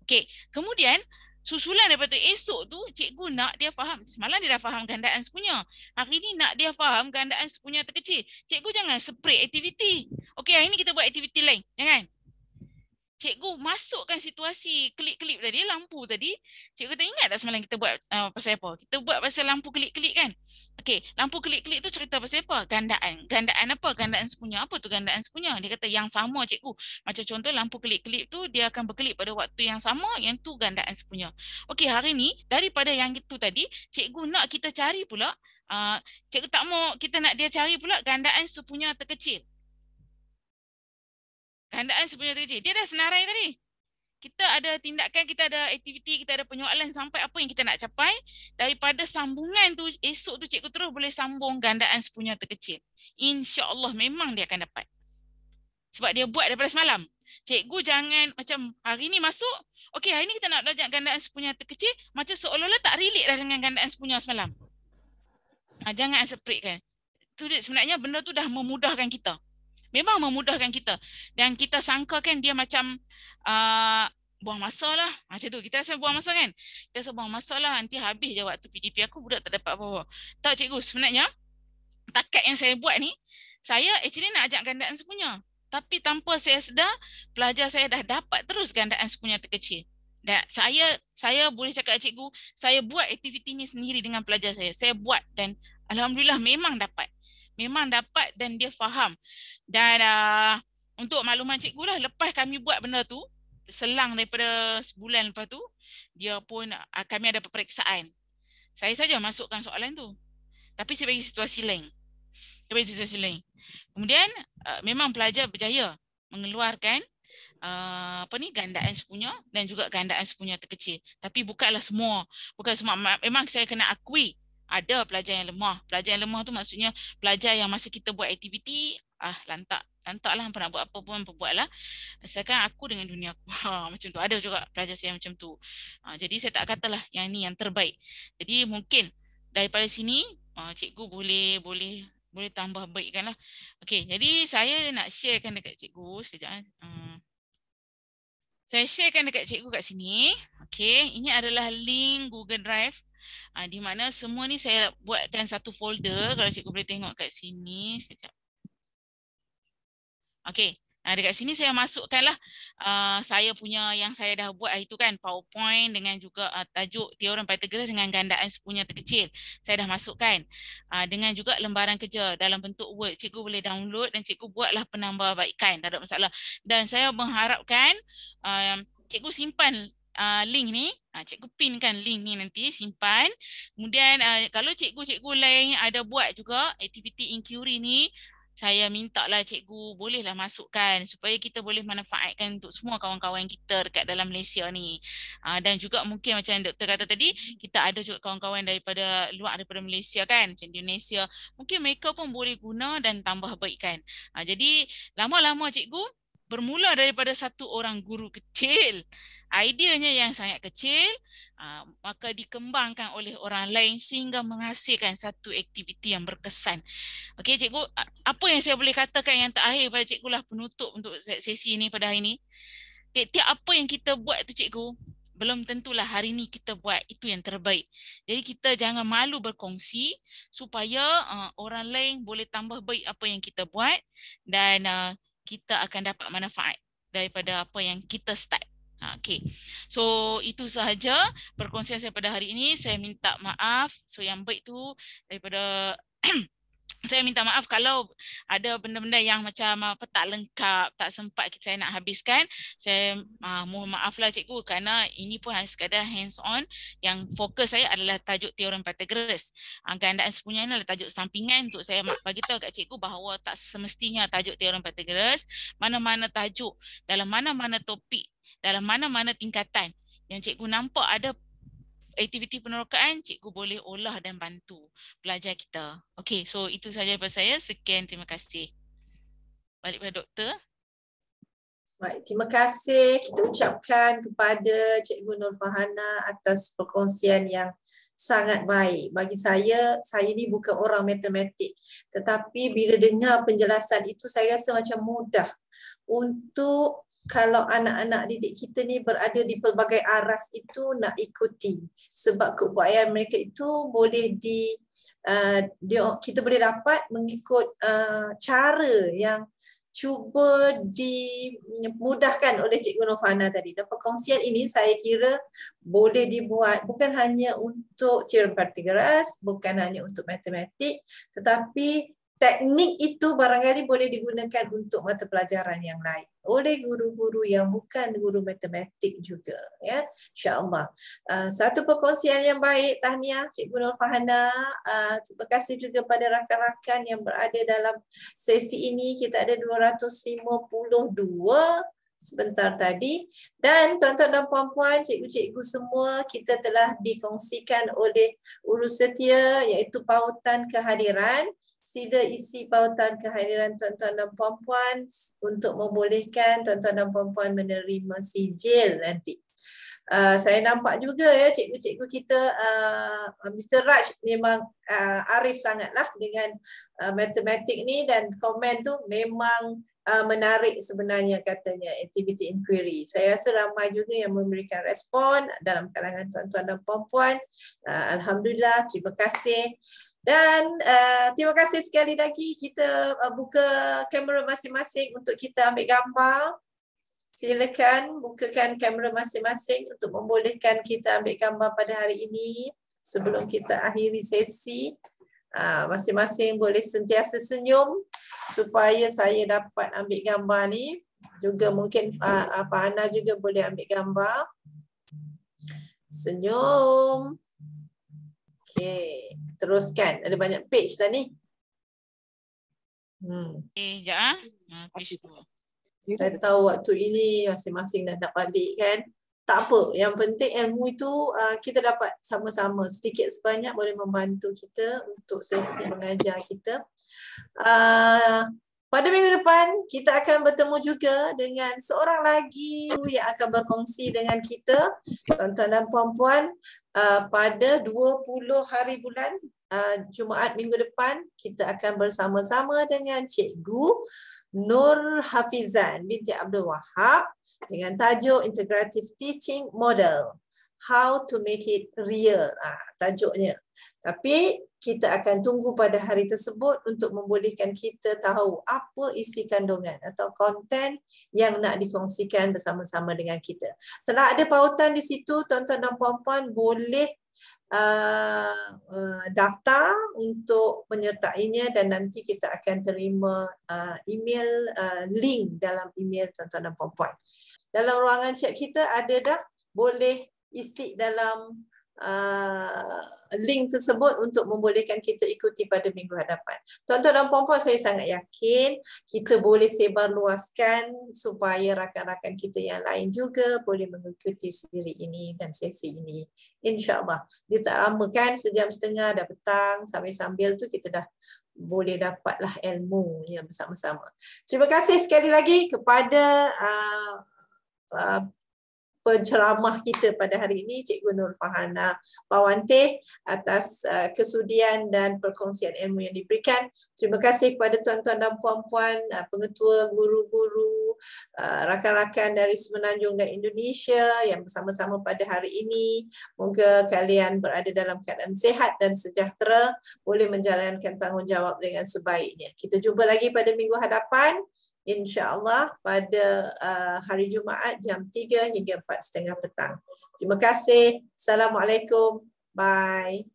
Okey. Kemudian, susulan daripada esok tu, cikgu nak dia faham. Semalam dia dah faham gandaan sepunya. Hari ni nak dia faham gandaan sepunya terkecil. Cikgu jangan spread aktiviti. Okey, hari ni kita buat aktiviti lain. Jangan. Cikgu masukkan situasi kelip-kelip tadi, lampu tadi. Cikgu tak ingat tak semalam kita buat pasal apa? Kita buat pasal lampu kelip-kelip kan? Okey, lampu kelip-kelip tu cerita pasal apa? Gandaan. Gandaan apa? Gandaan sepunya. Apa tu gandaan sepunya? Dia kata yang sama cikgu. Macam contoh lampu kelip-kelip tu dia akan berkelip pada waktu yang sama, yang tu gandaan sepunya. Okey, hari ni daripada yang itu tadi, cikgu nak kita cari pula, cikgu tak mau kita nak dia cari pula gandaan sepunya terkecil. Gandaan sepunya terkecil. Dia dah senarai tadi. Kita ada tindakan, kita ada aktiviti, kita ada penyoalan sampai apa yang kita nak capai. Daripada sambungan tu, esok tu cikgu terus boleh sambung gandaan sepunya terkecil. InsyaAllah memang dia akan dapat. Sebab dia buat daripada semalam. Cikgu jangan macam hari ni masuk, okey hari ni kita nak belajar gandaan sepunya terkecil, macam seolah-olah tak relate dah dengan gandaan sepunya semalam. Jangan separate kan. Sebenarnya benda tu dah memudahkan kita. Memang memudahkan kita. Dan kita sangkakan dia macam buang masa lah. Macam tu. Kita rasa buang masa kan? Kita rasa buang masa lah. Nanti habis je waktu PDP aku, budak tak dapat apa-apa. Tak cikgu, sebenarnya takat yang saya buat ni, saya actually nak ajak gandaan sepunya. Tapi tanpa saya sedar, pelajar saya dah dapat terus gandaan sepunya terkecil. Dan saya boleh cakap cikgu, saya buat aktiviti ni sendiri dengan pelajar saya. Saya buat dan alhamdulillah memang dapat. Memang dapat dan dia faham. Dan untuk makluman cikgu lah, lepas kami buat benda tu, selang daripada sebulan lepas tu, dia pun kami ada peperiksaan. Saya saja masukkan soalan tu. Tapi saya bagi situasi lain. Kemudian memang pelajar berjaya mengeluarkan gandaan sepunya dan juga gandaan sepunya terkecil. Tapi bukanlah semua. Bukan semua. Memang saya kena akui Ada pelajar yang lemah. Pelajar yang lemah tu maksudnya pelajar yang masa kita buat aktiviti, lantak lah, apa nak buat apa pun buatlah. Asalkan aku dengan dunia aku. Macam tu. Ada juga pelajar saya macam tu. Jadi saya tak katalah yang ni yang terbaik. Jadi mungkin daripada sini cikgu boleh tambah baikkan lah. Okey, jadi saya nak sharekan dekat cikgu sekejap. Saya sharekan dekat cikgu kat sini. Okey, ini adalah link Google Drive. Di mana semua ni saya buatkan satu folder. Kalau cikgu boleh tengok kat sini sekejap. Okey. Dekat sini saya masukkanlah saya punya yang saya dah buat itu kan, PowerPoint dengan juga tajuk teorem Pythagoras dengan gandaan sepunya terkecil. Saya dah masukkan dengan juga lembaran kerja dalam bentuk Word. Cikgu boleh download dan cikgu buatlah penambahbaikan, tak ada masalah. Dan saya mengharapkan cikgu simpan link ni, cikgu pinkan link ni nanti, simpan. Kemudian kalau cikgu-cikgu lain ada buat juga aktiviti inquiry ni, saya minta lah cikgu bolehlah masukkan supaya kita boleh manfaatkan untuk semua kawan-kawan kita dekat dalam Malaysia ni. Dan juga mungkin macam doktor kata tadi, kita ada juga kawan-kawan daripada luar daripada Malaysia kan, macam Indonesia. Mungkin mereka pun boleh guna dan tambah baikkan. Jadi lama-lama cikgu bermula daripada satu orang guru kecil. Ideanya yang sangat kecil, maka dikembangkan oleh orang lain sehingga menghasilkan satu aktiviti yang berkesan. Okey cikgu, apa yang saya boleh katakan yang terakhir pada cikgu lah penutup untuk sesi ini pada hari ini. Tiap apa yang kita buat tu cikgu, belum tentulah hari ini kita buat itu yang terbaik. Jadi kita jangan malu berkongsi supaya orang lain boleh tambah baik apa yang kita buat dan kita akan dapat manfaat daripada apa yang kita start. Okey. So itu sahaja perkongsian saya pada hari ini. Saya minta maaf. So yang baik tu daripada saya minta maaf kalau ada benda-benda yang macam tak lengkap, tak sempat saya nak habiskan. Saya mohon maaf lah cikgu kerana ini pun hanya sekadar hands on. Yang fokus saya adalah tajuk teorem Pythagoras. Gandaan sepunya adalah tajuk sampingan untuk saya bagi tahu kat cikgu bahawa tak semestinya tajuk teorem Pythagoras, mana-mana tajuk dalam mana-mana topik, dalam mana-mana tingkatan yang cikgu nampak ada aktiviti penerokaan, cikgu boleh olah dan bantu pelajar kita. Okey, so itu sahaja daripada saya. Sekian, terima kasih. Balik pada doktor. Baik, terima kasih kita ucapkan kepada Cikgu Nur Farhana atas perkongsian yang sangat baik. Bagi saya ni bukan orang matematik. Tetapi bila dengar penjelasan itu, saya rasa macam mudah untuk kalau anak-anak didik kita ni berada di pelbagai aras itu nak ikuti. Sebab keupayaan mereka itu boleh kita boleh dapat mengikut cara yang cuba dimudahkan oleh Cikgu Nur Farhana tadi. Dan perkongsian ini saya kira boleh dibuat bukan hanya untuk teorem Pythagoras, bukan hanya untuk matematik, tetapi teknik itu barangkali boleh digunakan untuk mata pelajaran yang lain oleh guru-guru yang bukan guru matematik juga, ya, insya-Allah. Satu perkongsian yang baik, tahniah Cikgu Nur Farhana. Terima kasih juga pada rakan-rakan yang berada dalam sesi ini. Kita ada 252 sebentar tadi, dan tuan-tuan dan puan-puan, cikgu-cikgu semua, kita telah dikongsikan oleh urus setia iaitu pautan kehadiran. Sila isi pautan kehadiran tuan-tuan dan puan-puan untuk membolehkan tuan-tuan dan puan-puan menerima sijil nanti. Saya nampak juga ya cikgu-cikgu kita, Mr. Raj memang arif sangatlah dengan matematik ni, dan komen tu memang menarik sebenarnya katanya, activity inquiry. Saya rasa ramai juga yang memberikan respon dalam kalangan tuan-tuan dan puan-puan. Alhamdulillah, terima kasih. Dan terima kasih sekali lagi. Kita buka kamera masing-masing untuk kita ambil gambar. Silakan bukakan kamera masing-masing untuk membolehkan kita ambil gambar pada hari ini sebelum kita akhiri sesi. Masing-masing boleh sentiasa senyum supaya saya dapat ambil gambar ni. Juga mungkin Pak Ana juga boleh ambil gambar. Senyum. Okey, teruskan. Ada banyak page dah ni. Sekejap. Page tu. Saya tahu waktu ini masing-masing dah nak balik kan. tak apa. Yang penting ilmu itu kita dapat sama-sama. Sedikit sebanyak boleh membantu kita untuk sesi mengajar kita. Pada minggu depan, kita akan bertemu juga dengan seorang lagi yang akan berkongsi dengan kita, tuan-tuan dan puan-puan, pada 20 hari bulan Jumaat minggu depan, kita akan bersama-sama dengan Cikgu Nur Hafizan binti Abdul Wahab dengan tajuk Integrative Teaching Model. How to make it real, tajuknya. Tapi kita akan tunggu pada hari tersebut untuk membolehkan kita tahu apa isi kandungan atau konten yang nak dikongsikan bersama-sama dengan kita. Telah ada pautan di situ, tuan-tuan dan puan-puan boleh daftar untuk menyertainya dan nanti kita akan terima email, link dalam email tuan-tuan dan puan-puan. Dalam ruangan chat kita ada dah, boleh isi dalam link tersebut untuk membolehkan kita ikuti pada minggu hadapan. Tuan-tuan dan puan-puan, saya sangat yakin kita boleh sebar luaskan supaya rakan-rakan kita yang lain juga boleh mengikuti siri ini dan sesi ini. InsyaAllah. Dia tak lama kan, sejam setengah dah petang, sambil-sambil tu kita dah boleh dapatlah ilmu yang bersama-sama. Terima kasih sekali lagi kepada penceramah kita pada hari ini, Cikgu Nur Farhana Pawanteh, atas kesudian dan perkongsian ilmu yang diberikan. Terima kasih kepada tuan-tuan dan puan-puan, pengetua, guru-guru, rakan-rakan dari Semenanjung dan Indonesia yang bersama-sama pada hari ini. Moga kalian berada dalam keadaan sihat dan sejahtera, boleh menjalankan tanggungjawab dengan sebaiknya. Kita jumpa lagi pada minggu hadapan, InsyaAllah pada hari Jumaat jam 3 hingga 4:30 petang. Terima kasih. Assalamualaikum. Bye.